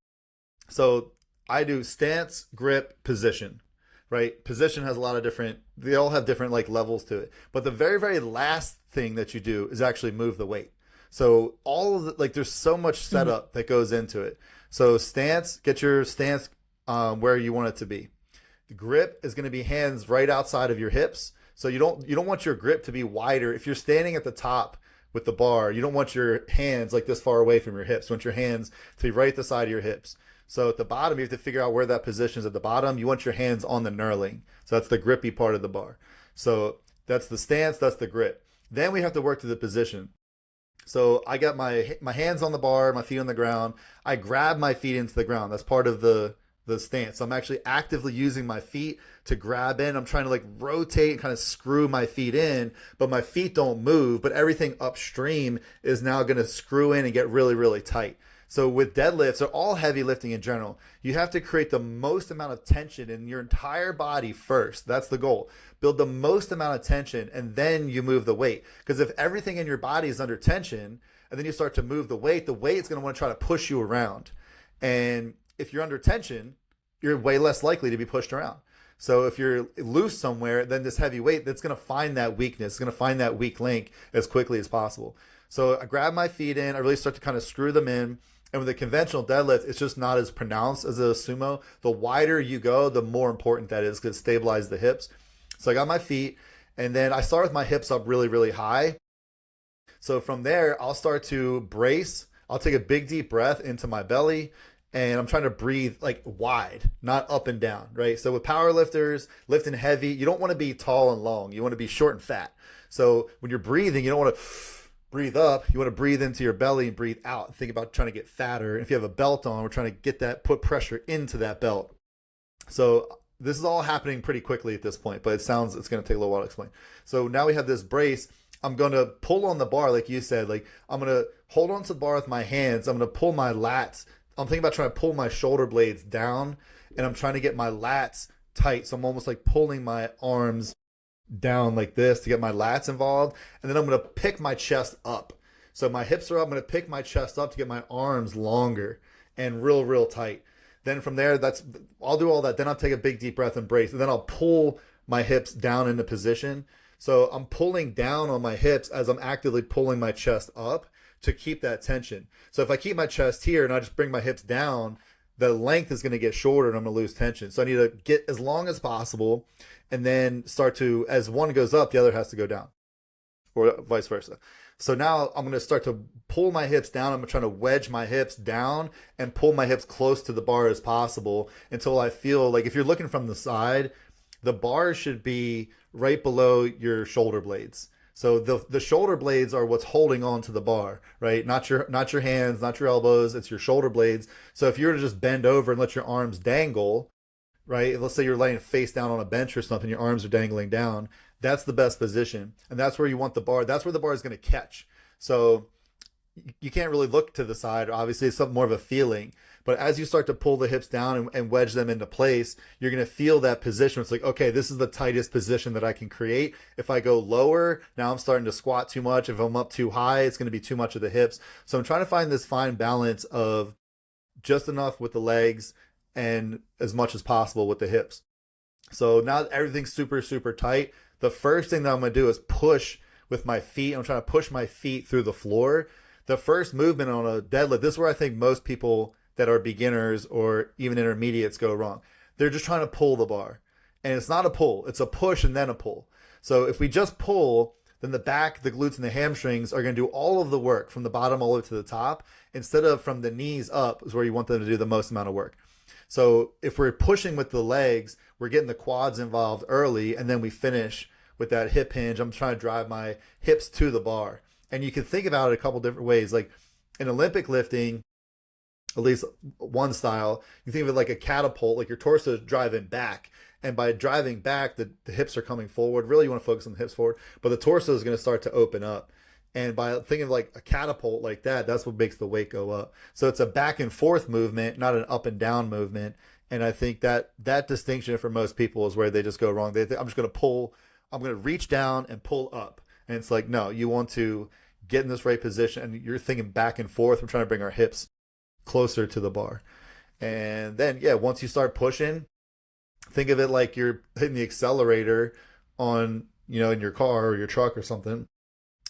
So I do stance, grip, position, right? Position has a lot of they all have different like levels to it. But the very, very last thing that you do is actually move the weight. So all of there's so much setup that goes into it. So stance, get your stance where you want it to be. The grip is going to be hands right outside of your hips. So you don't want your grip to be wider. If you're standing at the top with the bar, you don't want your hands like this far away from your hips. You want your hands to be right at the side of your hips. So at the bottom, you have to figure out where that position is at the bottom. You want your hands on the knurling. So that's the grippy part of the bar. So that's the stance, that's the grip. Then we have to work to the position. So I got my hands on the bar, my feet on the ground. I grab my feet into the ground. That's part of the stance. So I'm actually actively using my feet to grab in. I'm trying to like rotate and kind of screw my feet in, but my feet don't move, but everything upstream is now going to screw in and get really, really tight. So with deadlifts or all heavy lifting in general, you have to create the most amount of tension in your entire body first. That's the goal. Build the most amount of tension and then you move the weight. Because if everything in your body is under tension and then you start to move the weight is going to want to try to push you around. And if you're under tension, you're way less likely to be pushed around. So if you're loose somewhere, then this heavy weight, that's going to find that weakness, it's going to find that weak link as quickly as possible. So I grab my feet in, I really start to kind of screw them in. And with a conventional deadlift, it's just not as pronounced as a sumo. The wider you go, the more important that is because it stabilizes the hips. So I got my feet, and then I start with my hips up really, really high. So from there, I'll start to brace. I'll take a big, deep breath into my belly, and I'm trying to breathe like wide, not up and down, right? So with power lifters, lifting heavy, you don't want to be tall and long. You want to be short and fat. So when you're breathing, you don't want to breathe up. You want to breathe into your belly and breathe out. Think about trying to get fatter. If you have a belt on, we're trying to get that, put pressure into that belt. So this is all happening pretty quickly at this point, but it's going to take a little while to explain. So now we have this brace. I'm going to pull on the bar, like you said. Like I'm going to hold on to the bar with my hands. I'm going to pull my lats. I'm thinking about trying to pull my shoulder blades down, and I'm trying to get my lats tight. So I'm almost like pulling my arms down like this to get my lats involved. And then I'm going to pick my chest up. So my hips are up. I'm going to pick my chest up to get my arms longer and real, real tight. Then from there, I'll do all that. Then I'll take a big deep breath and brace. And then I'll pull my hips down into position. So I'm pulling down on my hips as I'm actively pulling my chest up to keep that tension. So if I keep my chest here and I just bring my hips down, the length is going to get shorter and I'm going to lose tension. So I need to get as long as possible and then start to, as one goes up, the other has to go down, or vice versa. So now I'm going to start to pull my hips down. I'm trying to wedge my hips down and pull my hips close to the bar as possible until I feel like, if you're looking from the side, the bar should be right below your shoulder blades. So the shoulder blades are what's holding on to the bar, right? Not your hands, not your elbows, it's your shoulder blades. So if you were to just bend over and let your arms dangle, right? Let's say you're laying face down on a bench or something, your arms are dangling down. That's the best position. And that's where you want the bar. That's where the bar is going to catch. So you can't really look to the side. Obviously, it's something more of a feeling. But as you start to pull the hips down and wedge them into place, you're going to feel that position. It's like, okay, this is the tightest position that I can create. If I go lower, now I'm starting to squat too much. If I'm up too high, it's going to be too much of the hips. So I'm trying to find this fine balance of just enough with the legs and as much as possible with the hips. So now everything's super, super tight. The first thing that I'm going to do is push with my feet. I'm trying to push my feet through the floor. The first movement on a deadlift, this is where I think most people that are beginners or even intermediates go wrong. They're just trying to pull the bar. And it's not a pull. It's a push and then a pull. So if we just pull, then the back, the glutes, and the hamstrings are going to do all of the work from the bottom all the way to the top, instead of from the knees up is where you want them to do the most amount of work. So if we're pushing with the legs, we're getting the quads involved early, and then we finish with that hip hinge. I'm trying to drive my hips to the bar. And you can think about it a couple different ways. Like in Olympic lifting, at least one style, you think of it like a catapult, like your torso is driving back. And by driving back, the hips are coming forward. Really, you want to focus on the hips forward, but the torso is going to start to open up. And by thinking of like a catapult like that, that's what makes the weight go up. So it's a back and forth movement, not an up and down movement. And I think that distinction for most people is where they just go wrong. They think, I'm just going to pull, I'm going to reach down and pull up. And it's like, no, you want to get in this right position. And you're thinking back and forth. We're trying to bring our hips closer to the bar. And then, yeah, once you start pushing, think of it like you're hitting the accelerator on, in your car or your truck or something.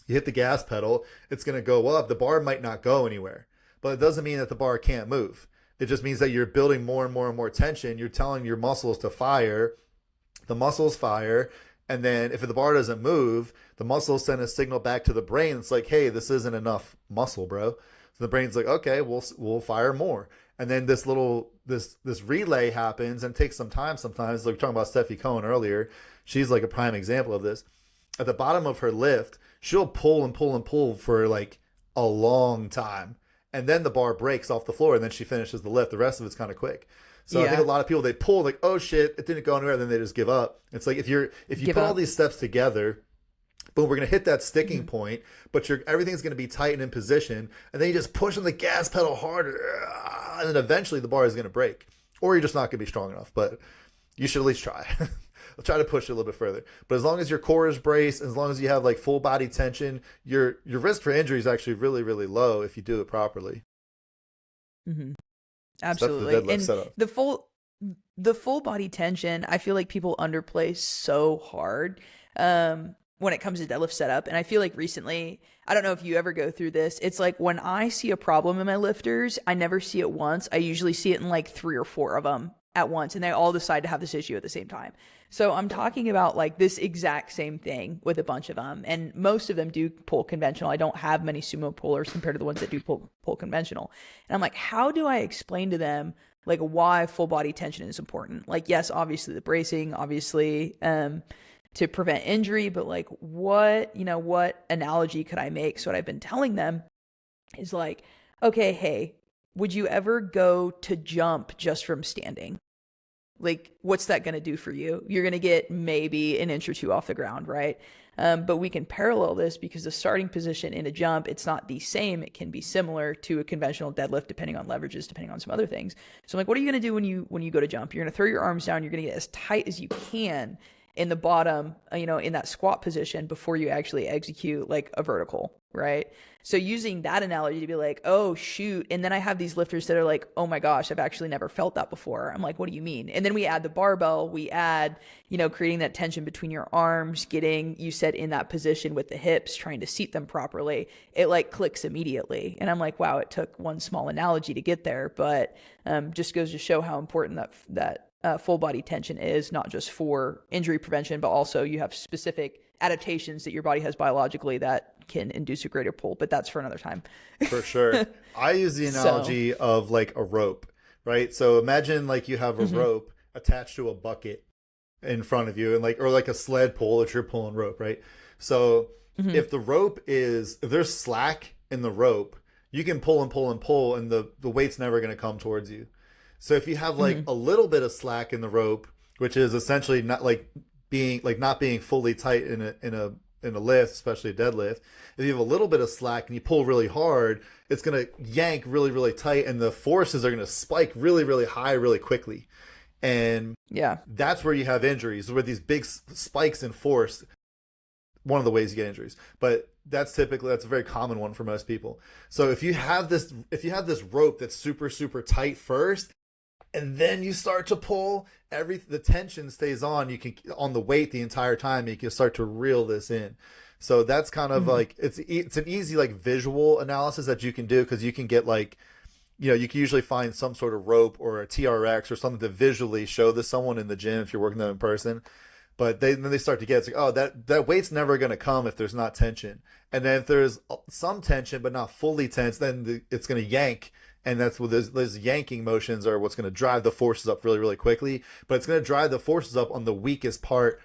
You hit the gas pedal, it's going to go up. The bar might not go anywhere, but it doesn't mean that the bar can't move. It just means that you're building more and more and more tension. You're telling your muscles to fire. The muscles fire. And then if the bar doesn't move, the muscles send a signal back to the brain. It's like, hey, this isn't enough muscle, bro. So the brain's like, okay, we'll fire more. And then this relay happens and takes some time sometimes. Like we were talking about Steffi Cohen earlier. She's like a prime example of this. At the bottom of her lift, she'll pull and pull and pull for like a long time. And then the bar breaks off the floor and then she finishes the lift. The rest of it's kind of quick. So I think a lot of people, they pull like, oh shit, it didn't go anywhere. And then they just give up. It's like if you put all these steps together, boom, we're going to hit that sticking point, but everything's going to be tight and in position. And then you just push on the gas pedal harder. And then eventually the bar is going to break. Or you're just not going to be strong enough. But you should at least try. I'll try to push it a little bit further. But as long as your core is braced, as long as you have like full body tension, your risk for injury is actually really, really low if you do it properly. Mm-hmm. Absolutely. So and setup. The full body tension, I feel like people underplay so hard when it comes to deadlift setup. And I feel like recently, I don't know if you ever go through this. It's like when I see a problem in my lifters, I never see it once. I usually see it in like 3 or 4 of them at once, and they all decide to have this issue at the same time. So I'm talking about like this exact same thing with a bunch of them, and most of them do pull conventional. I don't have many sumo pullers compared to the ones that do pull conventional. And I'm like, how do I explain to them like why full body tension is important? Like, yes, obviously the bracing, obviously to prevent injury, but like what analogy could I make? So what I've been telling them is like, okay, hey, would you ever go to jump just from standing? Like, what's that going to do for you? You're going to get maybe an inch or 2 off the ground, right? But we can parallel this because the starting position in a jump, it's not the same. It can be similar to a conventional deadlift, depending on leverages, depending on some other things. So I'm like, what are you going to do when you go to jump? You're going to throw your arms down. You're going to get as tight as you can in the bottom, in that squat position before you actually execute like a vertical, right? So using that analogy to be like, oh shoot. And then I have these lifters that are like, oh my gosh, I've actually never felt that before. I'm like, what do you mean? And then we add the barbell, we add, creating that tension between your arms, getting you set in that position with the hips, trying to seat them properly. It like clicks immediately. And I'm like, wow, it took one small analogy to get there, but just goes to show how important that full body tension is, not just for injury prevention, but also you have specific adaptations that your body has biologically that can induce a greater pull, but that's for another time. For sure. I use the analogy of like a rope, right? So imagine like you have a rope attached to a bucket in front of you and like, or like a sled pull that you're pulling rope, right? So if there's slack in the rope, you can pull and pull and pull and the weight's never going to come towards you. So if you have like a little bit of slack in the rope, which is essentially not being fully tight in a lift, especially a deadlift, if you have a little bit of slack and you pull really hard, it's going to yank really, really tight and the forces are going to spike really, really high really quickly. And that's where you have injuries, where these big spikes in force, one of the ways you get injuries. But that's a very common one for most people. So if you have this rope that's super, super tight first, and then you start to pull, the tension stays on. You can on the weight the entire time. You can start to reel this in. So that's kind of like it's an easy like visual analysis that you can do because you can get like, you can usually find some sort of rope or a TRX or something to visually show this someone in the gym if you're working them in person. But then they start to get, it's like, oh, that weight's never going to come if there's not tension. And then if there's some tension but not fully tense, then it's going to yank. And that's what those yanking motions are what's going to drive the forces up really, really quickly. But it's going to drive the forces up on the weakest part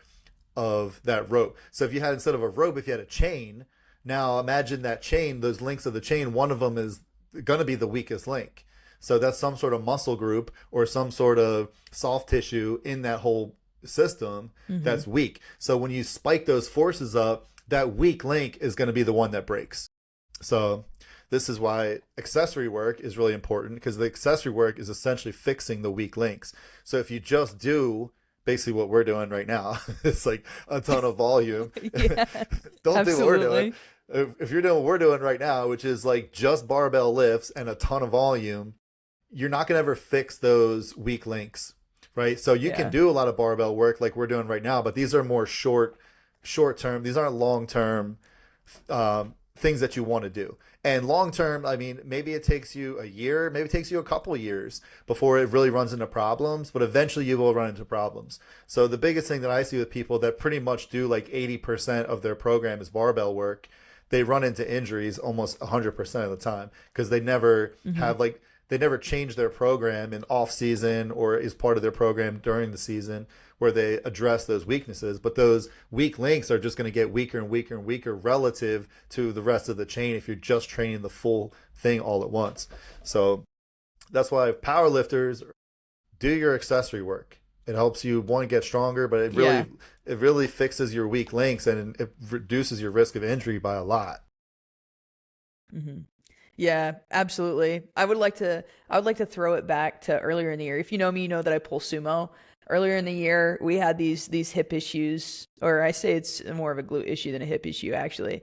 of that rope. So if you had, instead of a rope, if you had a chain, now imagine that chain, those links of the chain, one of them is going to be the weakest link. So that's some sort of muscle group or some sort of soft tissue in that whole system that's weak. So when you spike those forces up, that weak link is going to be the one that breaks. So this is why accessory work is really important, because the accessory work is essentially fixing the weak links. So if you just do basically what we're doing right now, it's like a ton of volume. Don't do what we're doing. If you're doing what we're doing right now, which is like just barbell lifts and a ton of volume, you're not going to ever fix those weak links, right? So you can do a lot of barbell work like we're doing right now, but these are more short term. These aren't long term things that you want to do. And long term, I mean, maybe it takes you a year, maybe it takes you a couple years before it really runs into problems, but eventually you will run into problems. So the biggest thing that I see with people that pretty much do like 80% of their program is barbell work, they run into injuries almost 100% of the time because they never have like, they never change their program in off season or is part of their program during the season where they address those weaknesses. But those weak links are just going to get weaker and weaker and weaker relative to the rest of the chain if you're just training the full thing all at once. So that's why power lifters, do your accessory work. It helps you, one, get stronger, but it really fixes your weak links and it reduces your risk of injury by a lot. Mm-hmm. Yeah, absolutely. I would like to throw it back to earlier in the year. If you know me, you know that I pull sumo. Earlier in the year, we had these hip issues, or I say it's more of a glute issue than a hip issue, actually.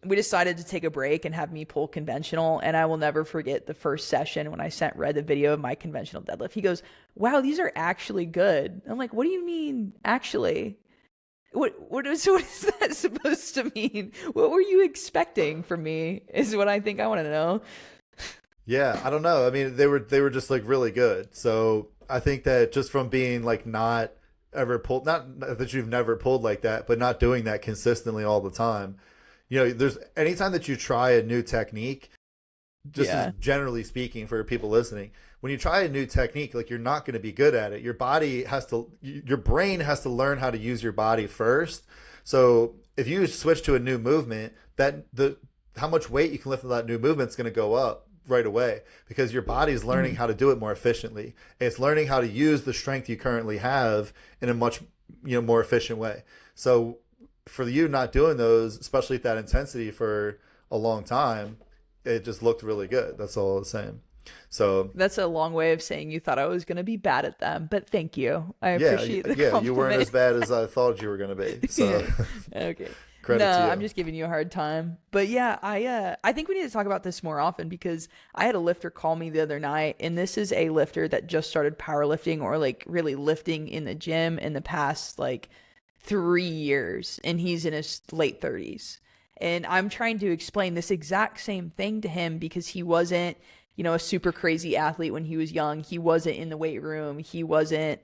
We decided to take a break and have me pull conventional, and I will never forget the first session when I sent Red the video of my conventional deadlift. He goes, "Wow, these are actually good." I'm like, "What do you mean, actually? What is that supposed to mean? What were you expecting from me?" Is what I think I want to know. Yeah, I don't know. I mean, they were just like really good. So I think that just from being like not ever pulled, not that you've never pulled like that, but not doing that consistently all the time. There's anytime that you try a new technique, just as generally speaking for people listening, when you try a new technique, like you're not going to be good at it. Your brain has to learn how to use your body first. So if you switch to a new movement, how much weight you can lift with that new movement is going to go up right away because your body's learning how to do it more efficiently. It's learning how to use the strength you currently have in a much more efficient way. So for you not doing those, especially at that intensity for a long time, it just looked really good. That's all I was saying. So that's a long way of saying you thought I was going to be bad at them, but thank you. I appreciate the compliment. You weren't as bad as I thought you were going to be. So okay. Credit to you. I'm just giving you a hard time. But yeah, I think we need to talk about this more often because I had a lifter call me the other night, and this is a lifter that just started powerlifting or like really lifting in the gym in the past like 3 years, and he's in his late 30s. And I'm trying to explain this exact same thing to him because he wasn't, a super crazy athlete when he was young. He wasn't in the weight room. He wasn't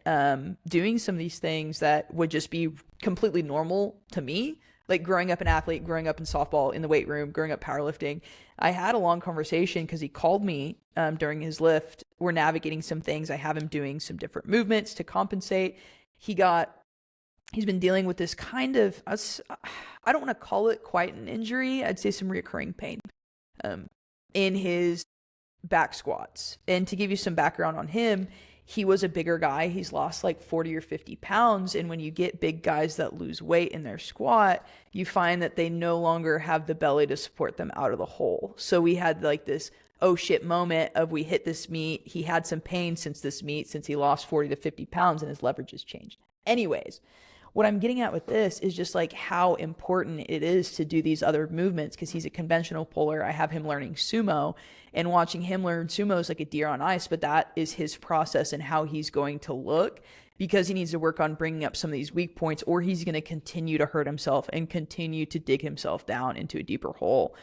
doing some of these things that would just be completely normal to me. Like growing up an athlete, growing up in softball, in the weight room, growing up powerlifting. I had a long conversation because he called me during his lift. We're navigating some things. I have him doing some different movements to compensate. He's been dealing with this kind of, I don't want to call it quite an injury. I'd say some recurring pain in his back squats. And to give you some background on him, he was a bigger guy. He's lost like 40 or 50 pounds. And when you get big guys that lose weight in their squat, you find that they no longer have the belly to support them out of the hole. So we had like this, oh shit moment of we hit this meet. He had some pain since this meet, since he lost 40 to 50 pounds and his leverage has changed. Anyways, what I'm getting at with this is just like how important it is to do these other movements because he's a conventional puller. I have him learning sumo, and watching him learn sumo is like a deer on ice, but that is his process and how he's going to look because he needs to work on bringing up some of these weak points or he's going to continue to hurt himself and continue to dig himself down into a deeper hole.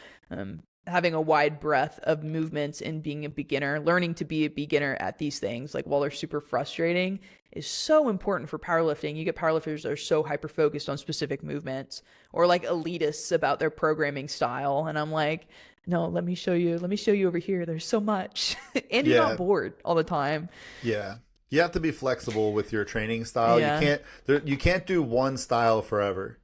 Having a wide breadth of movements and being a beginner, learning to be a beginner at these things, like while they're super frustrating, is so important for powerlifting. You get powerlifters that are so hyper-focused on specific movements or like elitists about their programming style. And I'm like, no, let me show you over here. There's so much. And you're not bored all the time. Yeah. You have to be flexible with your training style. Yeah. You can't do one style forever,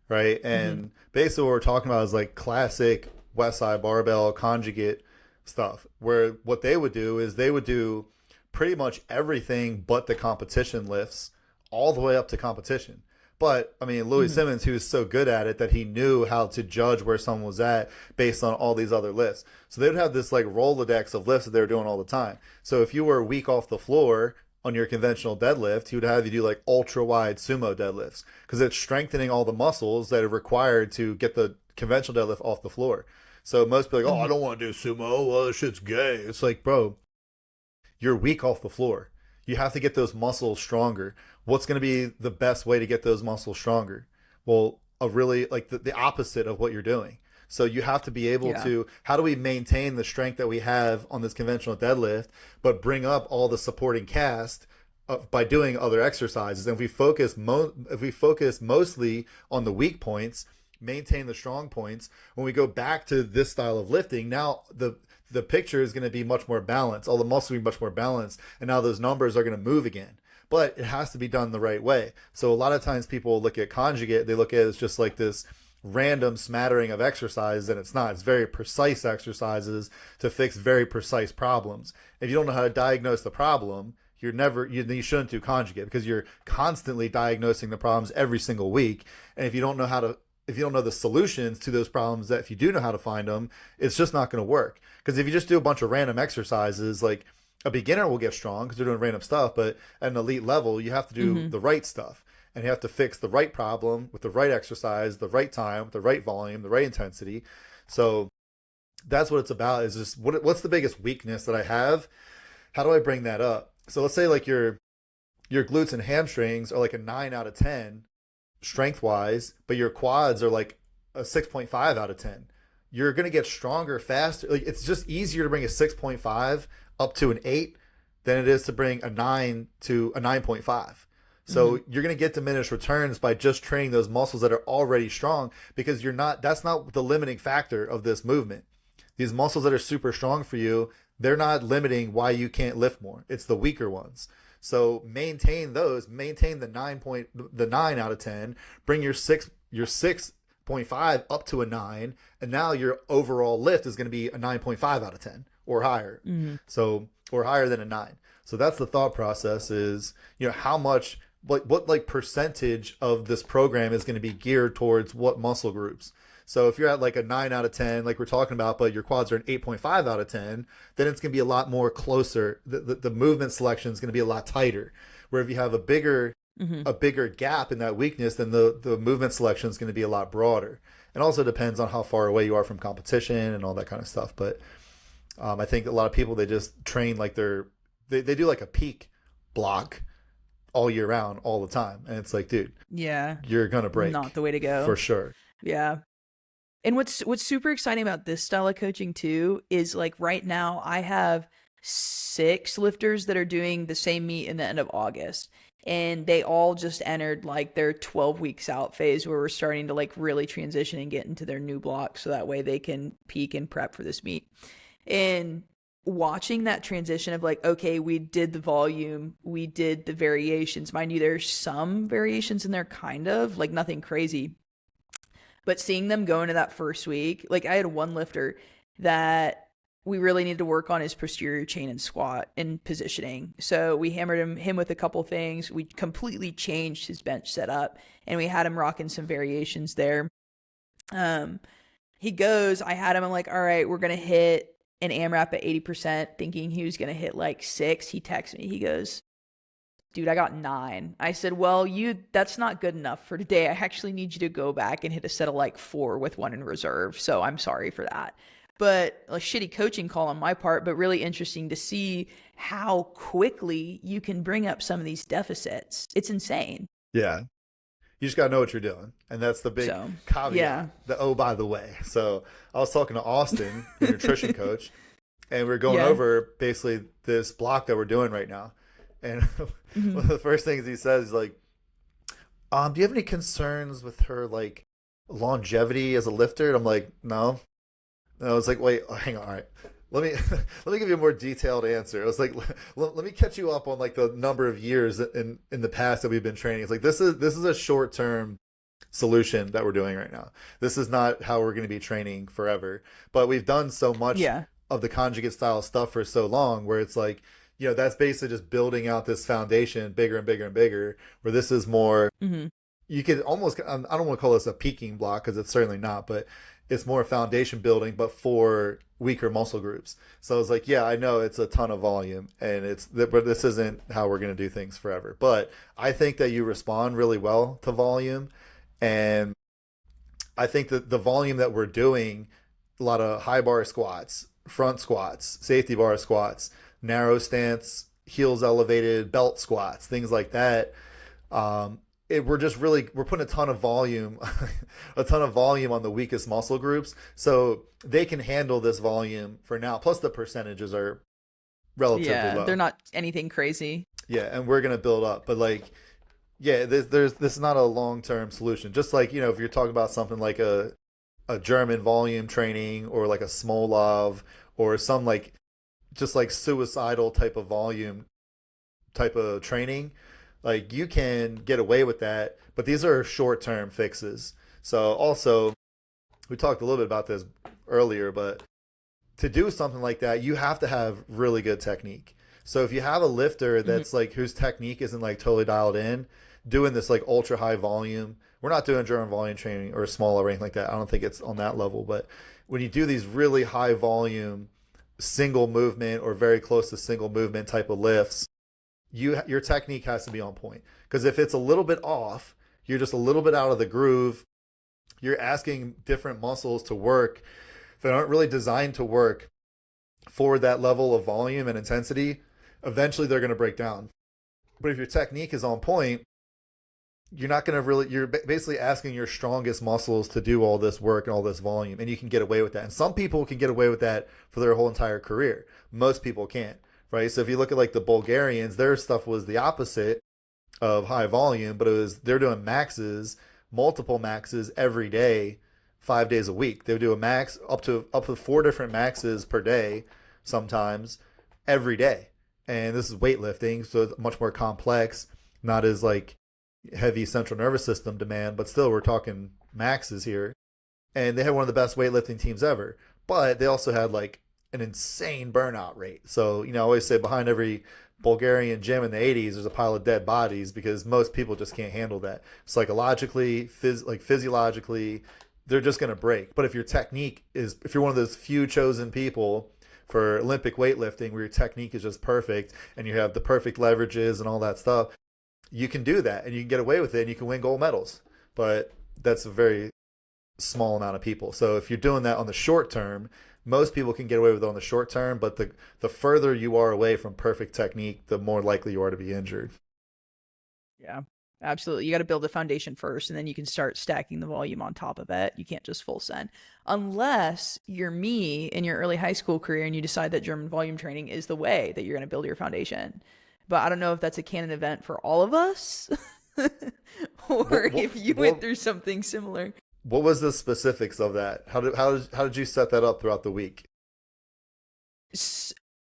right? And basically what we're talking about is like classic West Side Barbell conjugate stuff, where what they would do is they would do pretty much everything but the competition lifts all the way up to competition. But I mean, Louis Simmons, he was so good at it that he knew how to judge where someone was at based on all these other lifts. So they would have this like Rolodex of lifts that they were doing all the time. So if you were weak off the floor on your conventional deadlift, he would have you do like ultra wide sumo deadlifts because it's strengthening all the muscles that are required to get the conventional deadlift off the floor. So most people are like, oh, I don't want to do sumo. Well, this shit's gay. It's like, bro, you're weak off the floor. You have to get those muscles stronger. What's going to be the best way to get those muscles stronger? Well, a really like the opposite of what you're doing. So you have to be able to, how do we maintain the strength that we have on this conventional deadlift, but bring up all the supporting cast by doing other exercises? And if we focus mostly on the weak points, maintain the strong points, when we go back to this style of lifting, now the the picture is going to be much more balanced. All the muscle will be much more balanced, and now those numbers are going to move again. But it has to be done the right way. So a lot of times people look at conjugate, they look at it as just like this random smattering of exercises, and it's not. It's very precise exercises to fix very precise problems. If you don't know how to diagnose the problem, you shouldn't do conjugate, because you're constantly diagnosing the problems every single week. And if you don't know the solutions to those problems, that if you do know how to find them, it's just not going to work. Because if you just do a bunch of random exercises, like a beginner will get strong because they're doing random stuff, but at an elite level, you have to do the right stuff, and you have to fix the right problem with the right exercise, the right time, the right volume, the right intensity. So that's what it's about, is just what's the biggest weakness that I have? How do I bring that up? So let's say like your glutes and hamstrings are like a 9 out of 10 strength wise, but your quads are like a 6.5 out of 10. You're going to get stronger faster. Like, it's just easier to bring a 6.5 up to an 8 than it is to bring a 9 to a 9.5. So you're going to get diminished returns by just training those muscles that are already strong, because that's not the limiting factor of this movement. These muscles that are super strong for you, they're not limiting why you can't lift more. It's the weaker ones. So maintain those, maintain the 9 out of 10, bring your 6.5 up to a 9, and now your overall lift is going to be a 9.5 out of 10 or higher. So, or higher than a 9. So that's the thought process, is, how much, what like percentage of this program is going to be geared towards what muscle groups. So if you're at like a 9 out of 10, like we're talking about, but your quads are an 8.5 out of 10, then it's going to be a lot more closer. The movement selection is going to be a lot tighter. Where if you have a bigger gap in that weakness, then the movement selection is going to be a lot broader. And also depends on how far away you are from competition and all that kind of stuff. But I think a lot of people, they just train like they do like a peak block all year round, all the time. And it's like, dude, you're going to break. Not the way to go. For sure. Yeah. And what's super exciting about this style of coaching too is, like, right now I have 6 lifters that are doing the same meet in the end of August, and they all just entered like their 12 weeks out phase, where we're starting to like really transition and get into their new block, so that way they can peak and prep for this meet. And watching that transition of like, okay, we did the volume, we did the variations. Mind you, there's some variations in there, kind of like nothing crazy. But seeing them go into that first week, like I had one lifter that we really needed to work on his posterior chain and squat and positioning. So we hammered him with a couple things. We completely changed his bench setup, and we had him rocking some variations there. He goes, I had him, I'm like, all right, we're going to hit an AMRAP at 80%, thinking he was going to hit like 6. He texts me, he goes, dude, I got 9. I said, well, that's not good enough for today. I actually need you to go back and hit a set of like 4 with 1 in reserve. So I'm sorry for that. But a shitty coaching call on my part, but really interesting to see how quickly you can bring up some of these deficits. It's insane. Yeah. You just got to know what you're doing. And that's the big caveat. Yeah. By the way. So I was talking to Austin, the nutrition coach, and we are going over basically this block that we're doing right now. And one of the first things he says is like, do you have any concerns with her like longevity as a lifter? And I'm like, no. And I was like, wait, hang on. All right. Let me give you a more detailed answer. I was like, let me catch you up on like the number of years in the past that we've been training. It's like, this is a short-term solution that we're doing right now. This is not how we're going to be training forever. But we've done so much of the conjugate style stuff for so long, where it's like, that's basically just building out this foundation bigger and bigger and bigger, where this is more, you could almost, I don't want to call this a peaking block, because it's certainly not, but it's more foundation building, but for weaker muscle groups. So I was like, yeah, I know it's a ton of volume, and but this isn't how we're going to do things forever. But I think that you respond really well to volume. And I think that the volume that we're doing, a lot of high bar squats, front squats, safety bar squats, narrow stance, heels elevated, belt squats, things like that. We're putting a ton of volume on the weakest muscle groups, so they can handle this volume for now. Plus the percentages are relatively low. They're not anything crazy. Yeah, and we're gonna build up, but like, this is not a long-term solution. Just like, if you're talking about something like a a German volume training or like a Smolov or some like just like suicidal type of volume type of training, like you can get away with that, but these are short term fixes. So also, we talked a little bit about this earlier, but to do something like that, you have to have really good technique. So if you have a lifter that's like whose technique isn't like totally dialed in, doing this like ultra high volume, we're not doing German volume training or small or anything like that. I don't think it's on that level, but when you do these really high volume single movement or very close to single movement type of lifts, your technique has to be on point. Because if it's a little bit off, you're just a little bit out of the groove. You're asking different muscles to work that aren't really designed to work for that level of volume and intensity. Eventually, they're going to break down. But if your technique is on point, you're not going to really, you're basically asking your strongest muscles to do all this work and all this volume, and you can get away with that. And some people can get away with that for their whole entire career. Most people can't, right? So if you look at like the Bulgarians, their stuff was the opposite of high volume, but they're doing maxes, multiple maxes every day, 5 days a week. They would do a max up to 4 different maxes per day, sometimes every day. And this is weightlifting, so it's much more complex, not as like heavy central nervous system demand, but still we're talking maxes here. And they had one of the best weightlifting teams ever, but they also had like an insane burnout rate. So, I always say behind every Bulgarian gym in the 80s, there's a pile of dead bodies because most people just can't handle that. Psychologically, physiologically, they're just going to break. But if your technique is, if you're one of those few chosen people for Olympic weightlifting where your technique is just perfect and you have the perfect leverages and all that stuff, you can do that and you can get away with it and you can win gold medals. But that's a very small amount of people. So if you're doing that on the short term, most people can get away with it on the short term, but the further you are away from perfect technique, the more likely you are to be injured. Yeah, absolutely. You got to build a foundation first, and then you can start stacking the volume on top of it. You can't just full send. Unless you're me in your early high school career and you decide that German volume training is the way that you're going to build your foundation. But I don't know if that's a canon event for all of us or if you went through something similar. What was the specifics of that? How did you set that up throughout the week?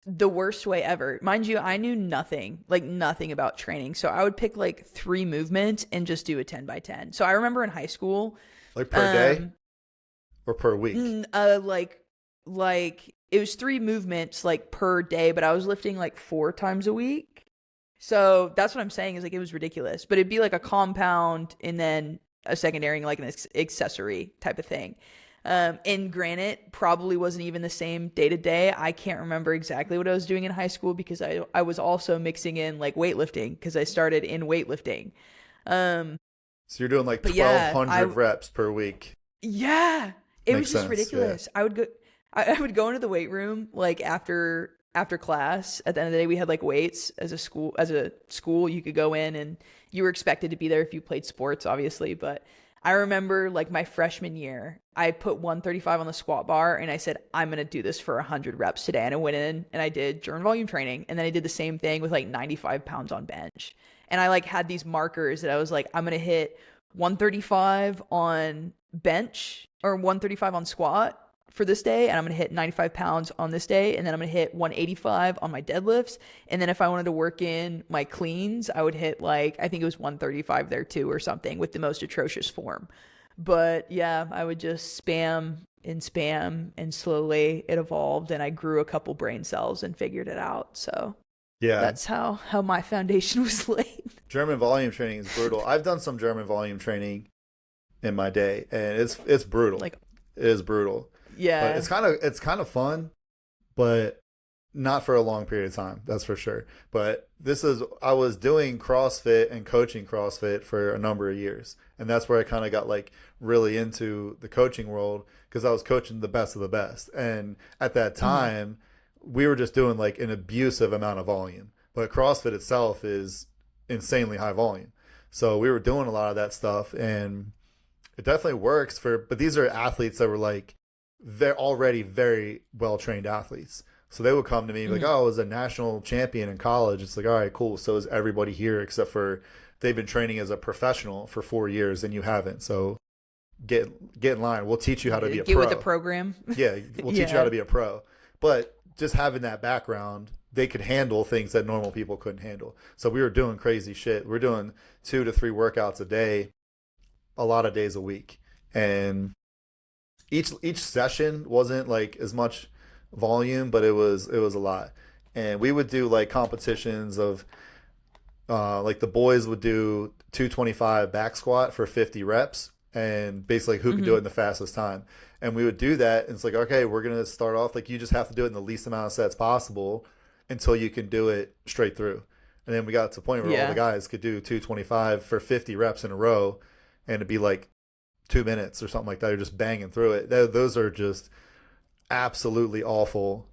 The worst way ever. Mind you, I knew nothing about training. So I would pick like 3 movements and just do a 10 by 10. So I remember in high school, like per day or per week? Like it was 3 movements like per day, but I was lifting like 4 times a week. So that's what I'm saying is like it was ridiculous. But it'd be like a compound and then a secondary, like an accessory type of thing. And granted, probably wasn't even the same day to day. I can't remember exactly what I was doing in high school because I was also mixing in like weightlifting because I started in weightlifting. So you're doing like 1,200 reps per week. Yeah, it was just sense, ridiculous. yeah. I would go into the weight room like after class. At the end of the day, we had like weights as a school. You could go in and you were expected to be there if you played sports, obviously. But I remember like my freshman year, I put 135 on the squat bar and I said, I'm going to do this for 100 reps today. And I went in and I did German volume training. And then I did the same thing with like 95 pounds on bench. And I like had these markers that I was like, I'm going to hit 135 on bench or 135 on squat for this day, and I'm going to hit 95 pounds on this day, and then I'm going to hit 185 on my deadlifts, and then if I wanted to work in my cleans, I would hit like, I think it was 135 there too or something with the most atrocious form. But yeah, I would just spam, and slowly it evolved, and I grew a couple brain cells and figured it out. So yeah, that's how my foundation was laid. German volume training is brutal. I've done some German volume training in my day, and it's brutal. Like, it is brutal. Yeah, but it's kind of fun, but not for a long period of time. That's for sure. But I was doing CrossFit and coaching CrossFit for a number of years, and that's where I kind of got like really into the coaching world because I was coaching the best of the best. And at that time, we were just doing like an abusive amount of volume. But CrossFit itself is insanely high volume, so we were doing a lot of that stuff, and it definitely works but these are athletes that were like, they're already very well-trained athletes. So they would come to me like, oh, I was a national champion in college. It's like, all right, cool. So is everybody here except for they've been training as a professional for 4 years and you haven't. So get in line. We'll teach you how to be a Get pro. with the program. Yeah, we'll teach you how to be a pro. But just having that background, they could handle things that normal people couldn't handle. So we were doing crazy shit. We're doing 2 to 3 workouts a day, a lot of days a week. And each session wasn't like as much volume, but it was a lot. And we would do like competitions of like the boys would do 225 back squat for 50 reps, and basically who could do it in the fastest time. And we would do that, and it's like, okay, we're going to start off like you just have to do it in the least amount of sets possible until you can do it straight through. And then we got to the point where all the guys could do 225 for 50 reps in a row, and it'd be like 2 minutes or something like that. You're just banging through it. Those are just absolutely awful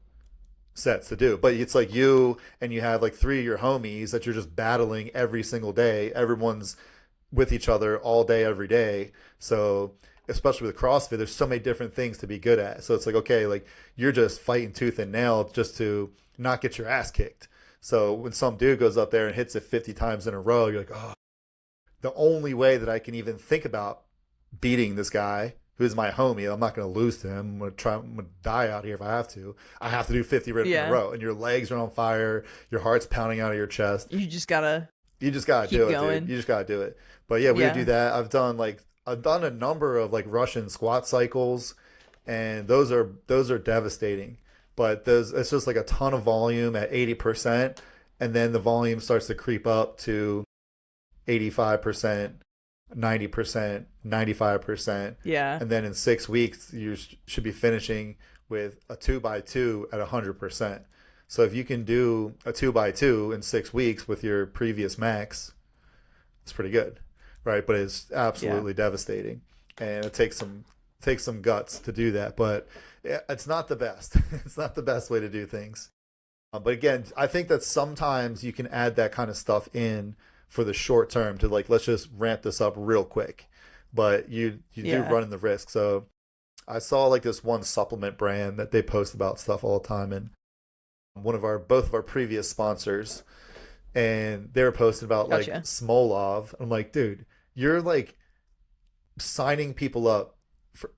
sets to do. But it's like you and you have like 3 of your homies that you're just battling every single day. Everyone's with each other all day, every day. So especially with CrossFit, there's so many different things to be good at. So it's like, okay, like you're just fighting tooth and nail just to not get your ass kicked. So when some dude goes up there and hits it 50 times in a row, you're like, oh, the only way that I can even think about beating this guy who's my homie, I'm not going to lose to him. I'm going to die out here if I have to. I have to do 50 reps in a row. And your legs are on fire. Your heart's pounding out of your chest. You just got to do it, dude. You just got to do it. But yeah, we would do that. I've done a number of like Russian squat cycles, and those are devastating. But it's just like a ton of volume at 80%, and then the volume starts to creep up to 85%, 90%, 95%. Yeah. And then in 6 weeks, you should be finishing with a 2x2 at 100%. So if you can do a 2x2 in 6 weeks with your previous max, it's pretty good, right? But it's absolutely devastating, and it takes some guts to do that. But it's not the best. It's not the best way to do things. But again, I think that sometimes you can add that kind of stuff in for the short term to like, let's just ramp this up real quick. But you do run the risk. So I saw like this one supplement brand that they post about stuff all the time, and both of our previous sponsors, and they were posting about like Smolov. I'm like, dude, you're like signing people up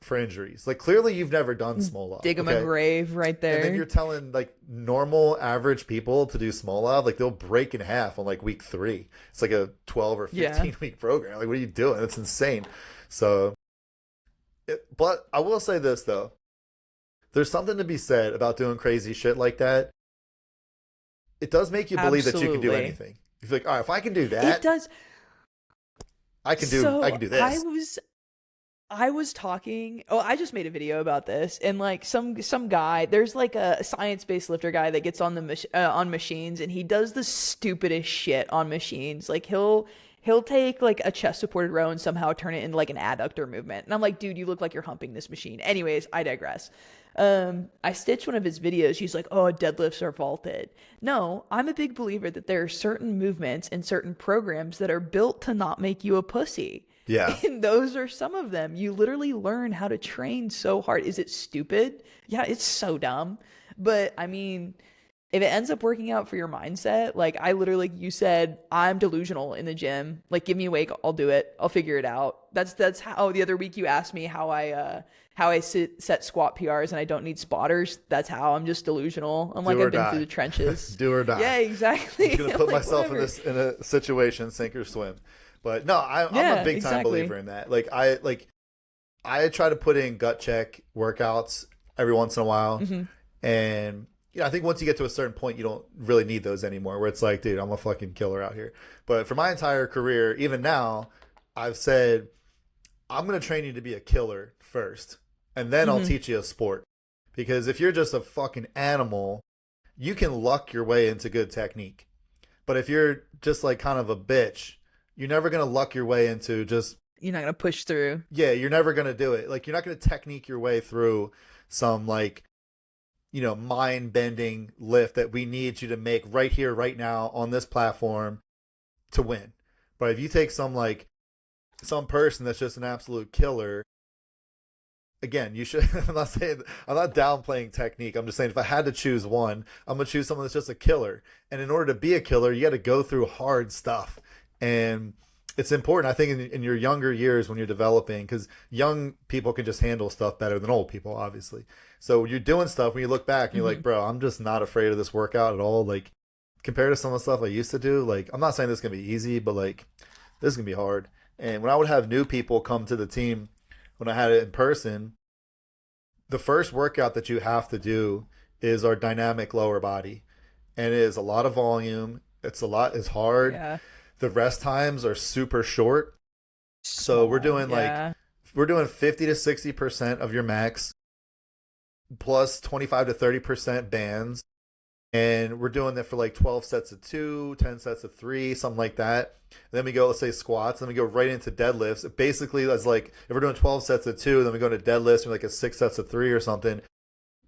for injuries. Like clearly you've never done Smolov. Dig them a grave right there. And then you're telling like normal average people to do Smolov, like they'll break in half on like week 3. It's like a 12 or 15 week program. Like what are you doing? That's insane. So, but I will say this though. There's something to be said about doing crazy shit like that. It does make you believe that you can do anything. You're like, all right, if I can do that, it does. I can do this. I was talking. Oh, I just made a video about this, and like some guy, there's like a science-based lifter guy that gets on the on machines, and he does the stupidest shit on machines. Like he'll take like a chest supported row and somehow turn it into like an adductor movement, and I'm like, dude, you look like you're humping this machine. Anyways, I digress. I stitched one of his videos. He's like, oh, deadlifts are vaulted. No, I'm a big believer that there are certain movements and certain programs that are built to not make you a pussy. Yeah. And those are some of them. You literally learn how to train so hard. Is it stupid? Yeah, it's so dumb. But I mean, if it ends up working out for your mindset, like I literally, you said, I'm delusional in the gym. Like, give me a week, I'll do it. I'll figure it out. That's how the other week you asked me how I set squat PRs and I don't need spotters. That's how I'm just delusional. I'm like, I've been through the trenches. Do or die. Yeah, exactly. I'm gonna put myself in a situation, sink or swim. But no, I'm a big time believer in that. Like I try to put in gut check workouts every once in a while, and I think once you get to a certain point, you don't really need those anymore. Where it's like, dude, I'm a fucking killer out here. But for my entire career, even now, I've said I'm gonna train you to be a killer first, and then I'll teach you a sport. Because if you're just a fucking animal, you can luck your way into good technique. But if you're just like kind of a bitch, you're never going to luck your way into just... You're not going to push through. Yeah, you're never going to do it. Like, you're not going to technique your way through some, like, mind-bending lift that we need you to make right here, right now, on this platform to win. But if you take some person that's just an absolute killer, again, you should... I'm not downplaying technique. I'm just saying if I had to choose one, I'm going to choose someone that's just a killer. And in order to be a killer, you got to go through hard stuff. And it's important, I think, in your younger years when you're developing, because young people can just handle stuff better than old people, obviously. So you're doing stuff when you look back and you're Hmm. like, bro, I'm just not afraid of this workout at all. Like compared to some of the stuff I used to do, like I'm not saying this is gonna be easy, but like this is gonna be hard. And when I would have new people come to the team when I had it in person, the first workout that you have to do is our dynamic lower body. And it is a lot of volume. It's hard. Yeah. The rest times are super short. So Small. Yeah. we're doing 50 to 60% of your max plus 25 to 30% bands. And we're doing that for like 12 sets of two, 10 sets of three, something like that. And then we go, let's say squats, then we go right into deadlifts. Basically, that's like if we're doing 12 sets of two, then we go into deadlifts, like a 6 sets of three or something.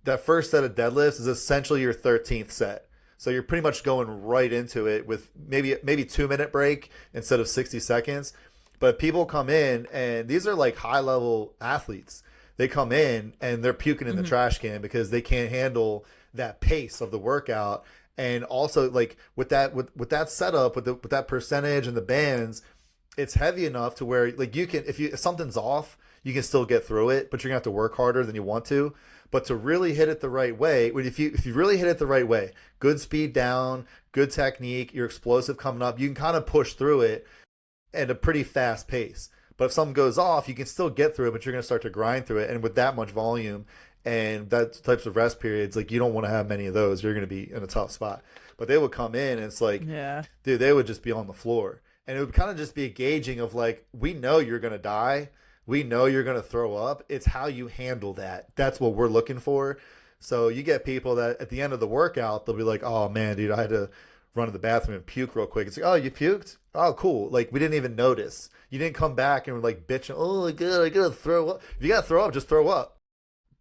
That first set of deadlifts is essentially your 13th set. So you're pretty much going right into it with maybe 2 minute break instead of 60 seconds. But people come in and these are like high level athletes. They come in and they're puking in the Hmm. trash can because they can't handle that pace of the workout. And also like with that setup with that percentage and the bands, it's heavy enough to where like you can if something's off, you can still get through it, but you're gonna have to work harder than you want to. But to really hit it the right way, if you really hit it the right way, good speed down, good technique, you're explosive coming up, you can kind of push through it at a pretty fast pace. But if something goes off, you can still get through it, but you're gonna start to grind through it. And with that much volume and that types of rest periods, like you don't want to have many of those. You're gonna be in a tough spot. But they would come in and it's like, Yeah. dude, they would just be on the floor. And it would kind of just be a gauging of like, we know you're going to die. We know you're going to throw up. It's how you handle that. That's what we're looking for. So you get people that at the end of the workout, they'll be like, oh man, dude, I had to run to the bathroom and puke real quick. It's like, oh, you puked? Oh, cool. Like we didn't even notice. You didn't come back and were like bitching, oh my God, I got to throw up. If you got to throw up, just throw up.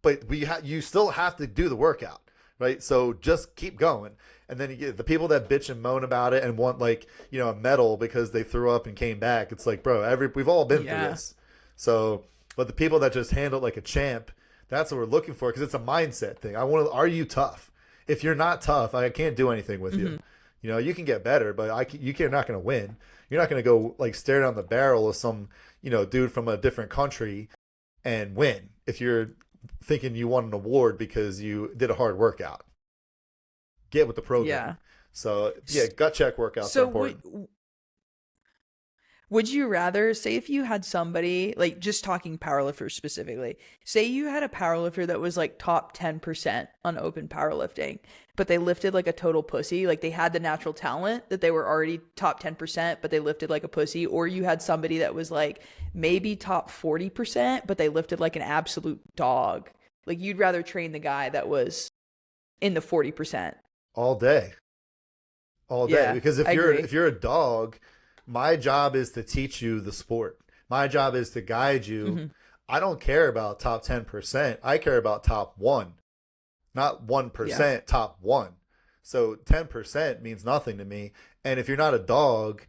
But you still have to do the workout, right? So just keep going. And then you get the people that bitch and moan about it and want like a medal because they threw up and came back. It's like, bro, we've all been through Yeah. this. So, but the people that just handle it like a champ, that's what we're looking for because it's a mindset thing. Are you tough? If you're not tough, I can't do anything with you. Hmm. You can get better, but you're not going to win. You're not going to go like stare down the barrel of some dude from a different country and win if you're thinking you won an award because you did a hard workout. Get with the program. Yeah. So yeah, gut check workouts are So important. would you rather say if you had somebody like just talking powerlifters specifically, say you had a powerlifter that was like top 10% on open powerlifting, but they lifted like a total pussy, like they had the natural talent that they were already top 10%, but they lifted like a pussy, or you had somebody that was like maybe top 40%, but they lifted like an absolute dog. Like you'd rather train the guy that was in the 40%. All day. All day. Yeah, Because I agree. if you're a dog, my job is to teach you the sport. My job is to guide you. Hmm. I don't care about top 10%. I care about top 1. Not 1%, top 1. So 10% means nothing to me. And if you're not a dog,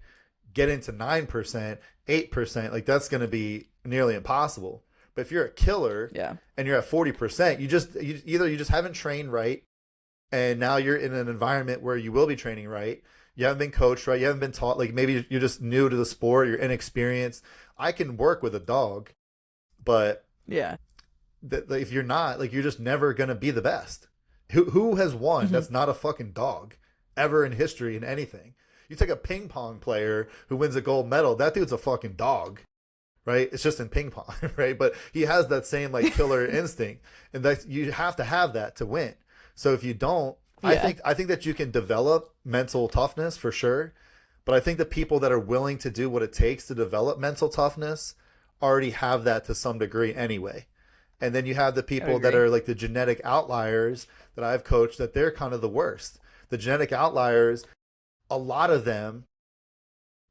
getting to 9%, 8%, like that's going to be nearly impossible. But if you're a killer Yeah. and you're at 40%, you just haven't trained right, and now you're in an environment where you will be training right. You haven't been coached right. You haven't been taught. Like maybe you're just new to the sport. You're inexperienced. I can work with a dog, but Yeah. like, if you're not, like you're just never gonna be the best. Who has won? Hmm. That's not a fucking dog ever in history in anything. You take a ping pong player who wins a gold medal. That dude's a fucking dog, right? It's just in ping pong, right? But he has that same like killer instinct, and that you have to have that to win. So if you don't, Yeah. I think that you can develop mental toughness for sure, but I think the people that are willing to do what it takes to develop mental toughness already have that to some degree anyway. And then you have the people that agree. are like the genetic outliers that I've coached that they're kind of the worst. The genetic outliers, a lot of them,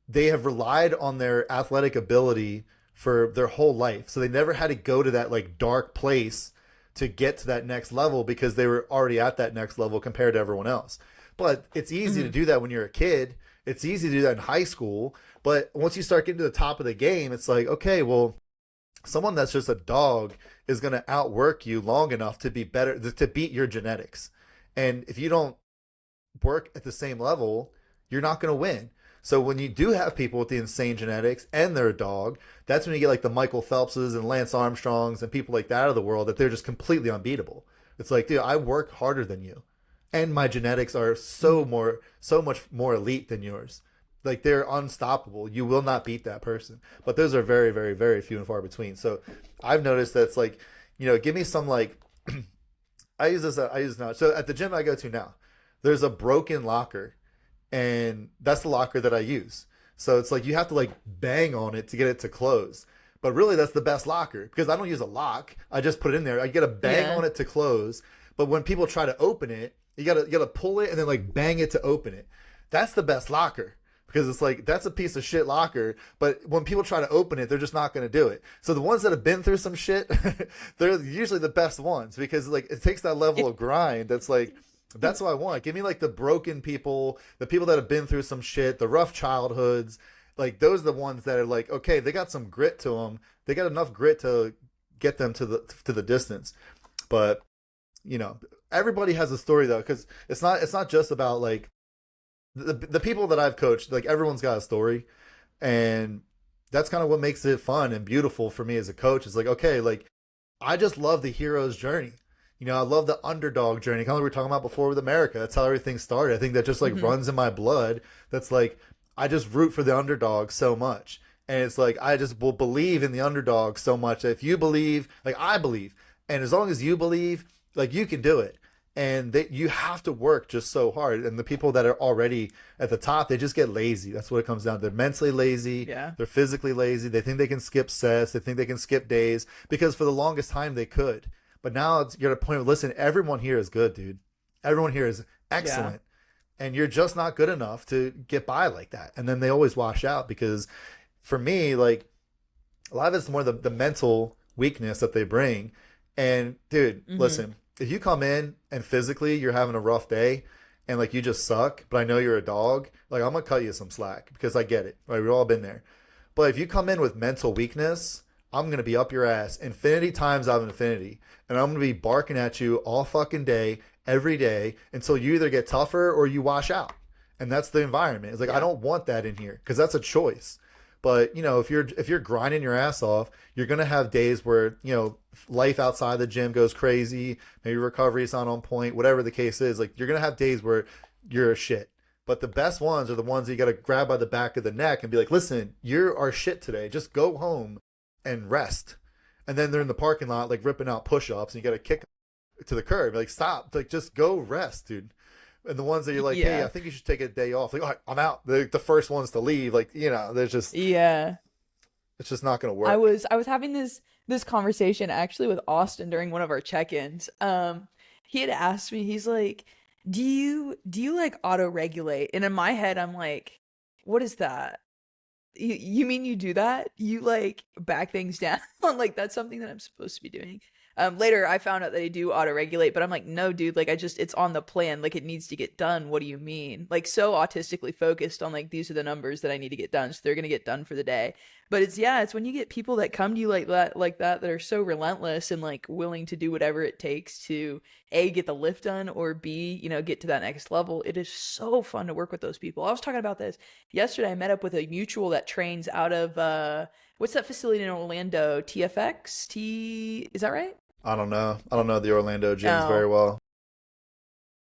they have relied on their athletic ability for their whole life. So they never had to go to that like dark place to get to that next level because they were already at that next level compared to everyone else. But it's easy to do that when you're a kid. It's easy to do that in high school. But once you start getting to the top of the game, it's like, okay, well, someone that's just a dog is going to outwork you long enough to be better, to beat your genetics. And if you don't work at the same level, you're not going to win. So when you do have people with the insane genetics and they're a dog, that's when you get like the Michael Phelpses and Lance Armstrongs and people like that out of the world, that they're just completely unbeatable. It's like, dude, I work harder than you, and my genetics are so much more elite than yours. Like, they're unstoppable. You will not beat that person. But those are very, very, very few and far between. So I've noticed that it's like, give me some like I use now. So at the gym I go to now, there's a broken locker, and that's the locker that I use. So it's like you have to like bang on it to get it to close. But really, that's the best locker because I don't use a lock. I just put it in there. I get a bang on it to close. But when people try to open it, you gotta pull it and then like bang it to open it. That's the best locker. Because it's like, that's a piece of shit locker, but when people try to open it, they're just not going to do it. So the ones that have been through some shit, they're usually the best ones, because like it takes that level of grind. That's like, that's what I want. Give me like the broken people, the people that have been through some shit, the rough childhoods. Like, those are the ones that are like, okay, they got some grit to them. They got enough grit to get them to the distance. But everybody has a story though, because it's not just about like, the people that I've coached, like, everyone's got a story, and that's kind of what makes it fun and beautiful for me as a coach. It's like, okay, like, I just love the hero's journey. I love the underdog journey, kind of like we were talking about before with America. That's how everything started. I think that just like runs in my blood. That's like, I just root for the underdog so much. And it's like, I just will believe in the underdog so much that if you believe, like I believe, and as long as you believe, like, you can do it. And you have to work just so hard. And the people that are already at the top, they just get lazy. That's what it comes down to. They're mentally lazy. Yeah. They're physically lazy. They think they can skip sets. They think they can skip days, because for the longest time they could. But now you're at a point where, listen, everyone here is good, dude. Everyone here is excellent. Yeah. And you're just not good enough to get by like that. And then they always wash out, because for me, like, a lot of it's more the mental weakness that they bring. And dude, listen, if you come in and physically you're having a rough day and like you just suck, but I know you're a dog, like, I'm gonna cut you some slack, because I get it, right? We've all been there. But if you come in with mental weakness, I'm gonna be up your ass infinity times out of infinity, and I'm gonna be barking at you all fucking day, every day, until you either get tougher or you wash out. And that's the environment. It's like, I don't want that in here, because that's a choice. But if you're grinding your ass off, you're gonna have days where life outside the gym goes crazy. Maybe recovery is not on point. Whatever the case is, like, you're gonna have days where you're a shit. But the best ones are the ones that you gotta grab by the back of the neck and be like, listen, you're our shit today. Just go home and rest. And then they're in the parking lot like ripping out push-ups, and you gotta kick to the curb. Like, stop. Like, just go rest, dude. And the ones that you're like, hey, I think you should take a day off. Like, all right, I'm out. The first ones to leave. Like, there's just, it's just not going to work. I was having this conversation actually with Austin during one of our check-ins. He had asked me, he's like, do you like auto-regulate? And in my head, I'm like, what is that? You mean you do that? You like back things down? Like, that's something that I'm supposed to be doing. Later I found out that I do auto-regulate, but I'm like, no, dude, like, it's on the plan. Like, it needs to get done. What do you mean? Like, so autistically focused on like, these are the numbers that I need to get done. So they're going to get done for the day. But it's when you get people that come to you like that are so relentless and like willing to do whatever it takes to A, get the lift done, or B, get to that next level. It is so fun to work with those people. I was talking about this yesterday. I met up with a mutual that trains out of, what's that facility in Orlando? TFX? Is that right? I don't know the Orlando gyms very well.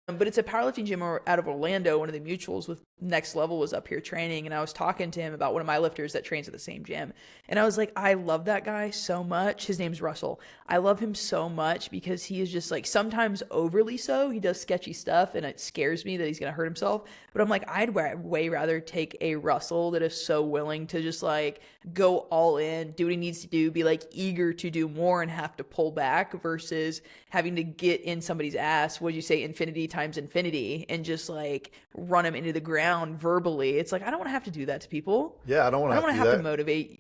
But it's a powerlifting gym out of Orlando. One of the mutuals with Next Level was up here training, and I was talking to him about one of my lifters that trains at the same gym. And I was like, I love that guy so much. His name's Russell. I love him so much because he is just like, sometimes overly so. He does sketchy stuff, and it scares me that he's going to hurt himself. But I'm like, I'd way rather take a Russell that is so willing to just like go all in, do what he needs to do, be like eager to do more and have to pull back, versus having to get in somebody's ass, what'd you say, infinity times infinity, and just like run him into the ground verbally. It's like, I don't want to have to do that to people. Yeah, I don't want to have to motivate.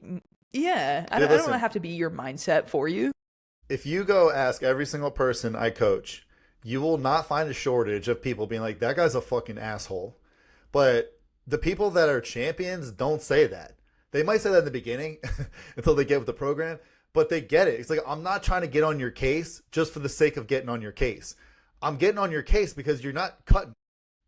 Yeah, I don't want to have to be your mindset for you. If you go ask every single person I coach, you will not find a shortage of people being like, that guy's a fucking asshole. But the people that are champions don't say that. They might say that in the beginning until they get with the program, but they get it. It's like, I'm not trying to get on your case just for the sake of getting on your case. I'm getting on your case because you're not cutting.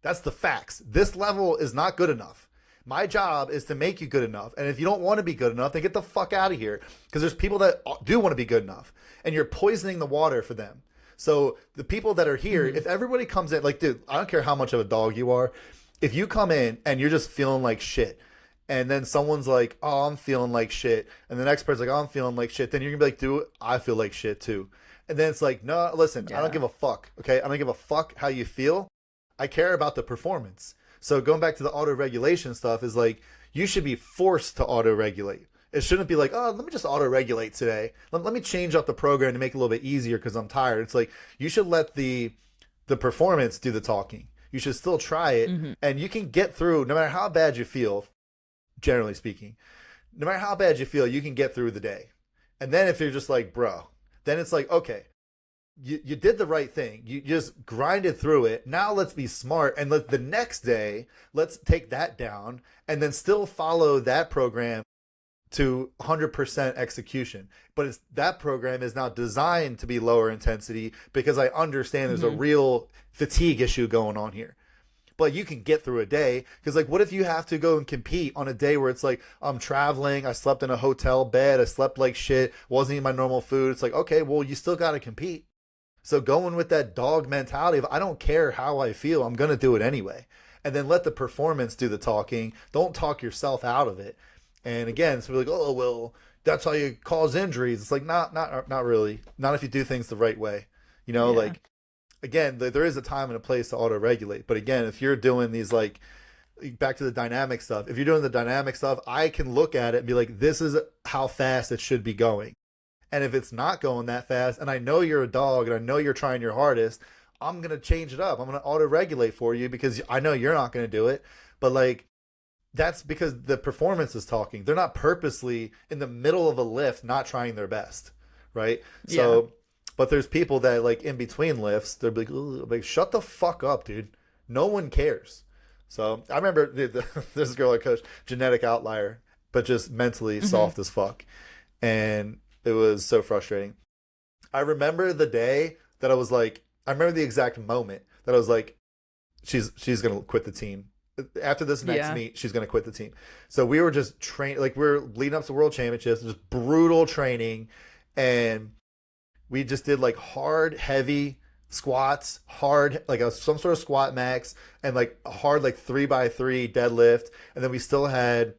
That's the facts. This level is not good enough. My job is to make you good enough. And if you don't want to be good enough, then get the fuck out of here. Because there's people that do want to be good enough. And you're poisoning the water for them. So the people that are here, if everybody comes in, like, dude, I don't care how much of a dog you are. If you come in and you're just feeling like shit, and then someone's like, oh, I'm feeling like shit, and the next person's like, oh, I'm feeling like shit, then you're going to be like, dude, I feel like shit too. And then it's like, no, listen, I don't give a fuck, okay? I don't give a fuck how you feel. I care about the performance. So going back to the auto-regulation stuff is like, you should be forced to auto-regulate. It shouldn't be like, oh, let me just auto-regulate today. Let me change up the program to make it a little bit easier because I'm tired. It's like, you should let the performance do the talking. You should still try it, and you can get through, no matter how bad you feel, generally speaking, no matter how bad you feel, you can get through the day. And then if you're just like, bro, then it's like, okay, you did the right thing. You just grinded through it. Now let's be smart, and the next day, let's take that down, and then still follow that program to 100% execution. But that program is now designed to be lower intensity because I understand there's a real fatigue issue going on here. But you can get through a day because, like, what if you have to go and compete on a day where it's like, I'm traveling, I slept in a hotel bed, I slept like shit, wasn't eating my normal food. It's like, okay, well, you still got to compete. So going with that dog mentality of, I don't care how I feel, I'm going to do it anyway. And then let the performance do the talking. Don't talk yourself out of it. And again, so we're like, oh, well, that's how you cause injuries. It's like, not really. Not if you do things the right way. You know, like, again, there is a time and a place to auto-regulate. But again, if you're doing these, like, back to the dynamic stuff, if you're doing the dynamic stuff, I can look at it and be like, this is how fast it should be going. And if it's not going that fast, and I know you're a dog and I know you're trying your hardest, I'm going to change it up. I'm going to auto-regulate for you because I know you're not going to do it. But, like, that's because the performance is talking. They're not purposely in the middle of a lift not trying their best, right? So, but there's people that, like, in between lifts, they're like, shut the fuck up, dude. No one cares. So I remember this girl I coached, genetic outlier, but just mentally soft as fuck. And it was so frustrating. I remember the day that I was like, I remember the exact moment that I was like, she's going to quit the team. After this next meet, she's going to quit the team. So we were just training, like, we were leading up to World Championships, just brutal training. And we just did, like, hard, heavy squats, hard, like some sort of squat max, and, like, a hard, like, 3x3 deadlift. And then we still had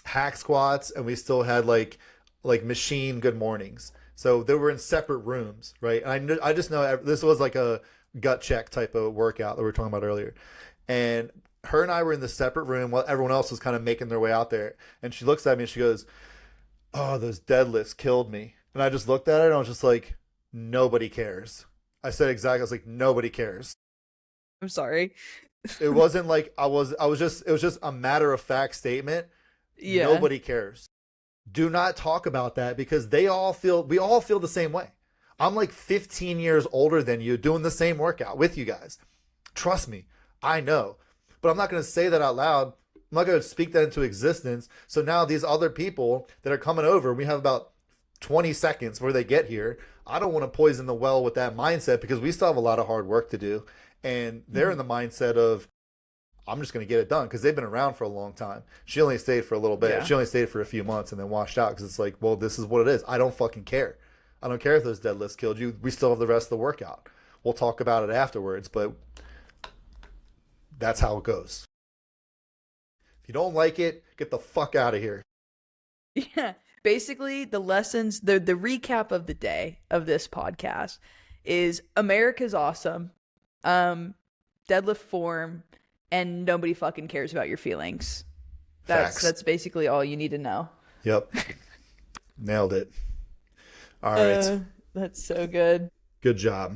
hack squats, and we still had, like machine good mornings. So they were in separate rooms, right? And I just know this was like a gut check type of workout that we were talking about earlier. And her and I were in the separate room while everyone else was kind of making their way out there. And she looks at me and she goes, oh, those deadlifts killed me. And I just looked at her and I was just like, nobody cares. I said exactly, I was like, nobody cares. I'm sorry. It wasn't like it was just a matter of fact statement. Yeah. Nobody cares. Do not talk about that because we all feel the same way. I'm like 15 years older than you doing the same workout with you guys. Trust me, I know. But I'm not going to say that out loud. I'm not going to speak that into existence. So now these other people that are coming over, we have about 20 seconds where they get here. I don't want to poison the well with that mindset because we still have a lot of hard work to do. And they're in the mindset of, I'm just going to get it done because they've been around for a long time. She only stayed for a little bit. Yeah. She only stayed for a few months and then washed out because it's like, well, this is what it is. I don't fucking care. I don't care if those deadlifts killed you. We still have the rest of the workout. We'll talk about it afterwards, but that's how it goes. If you don't like it, get the fuck out of here. Yeah. Basically, the lessons, the recap of the day of this podcast is America's awesome. Deadlift form. And nobody fucking cares about your feelings. That's basically all you need to know. Yep. Nailed it. All right. That's so good. Good job.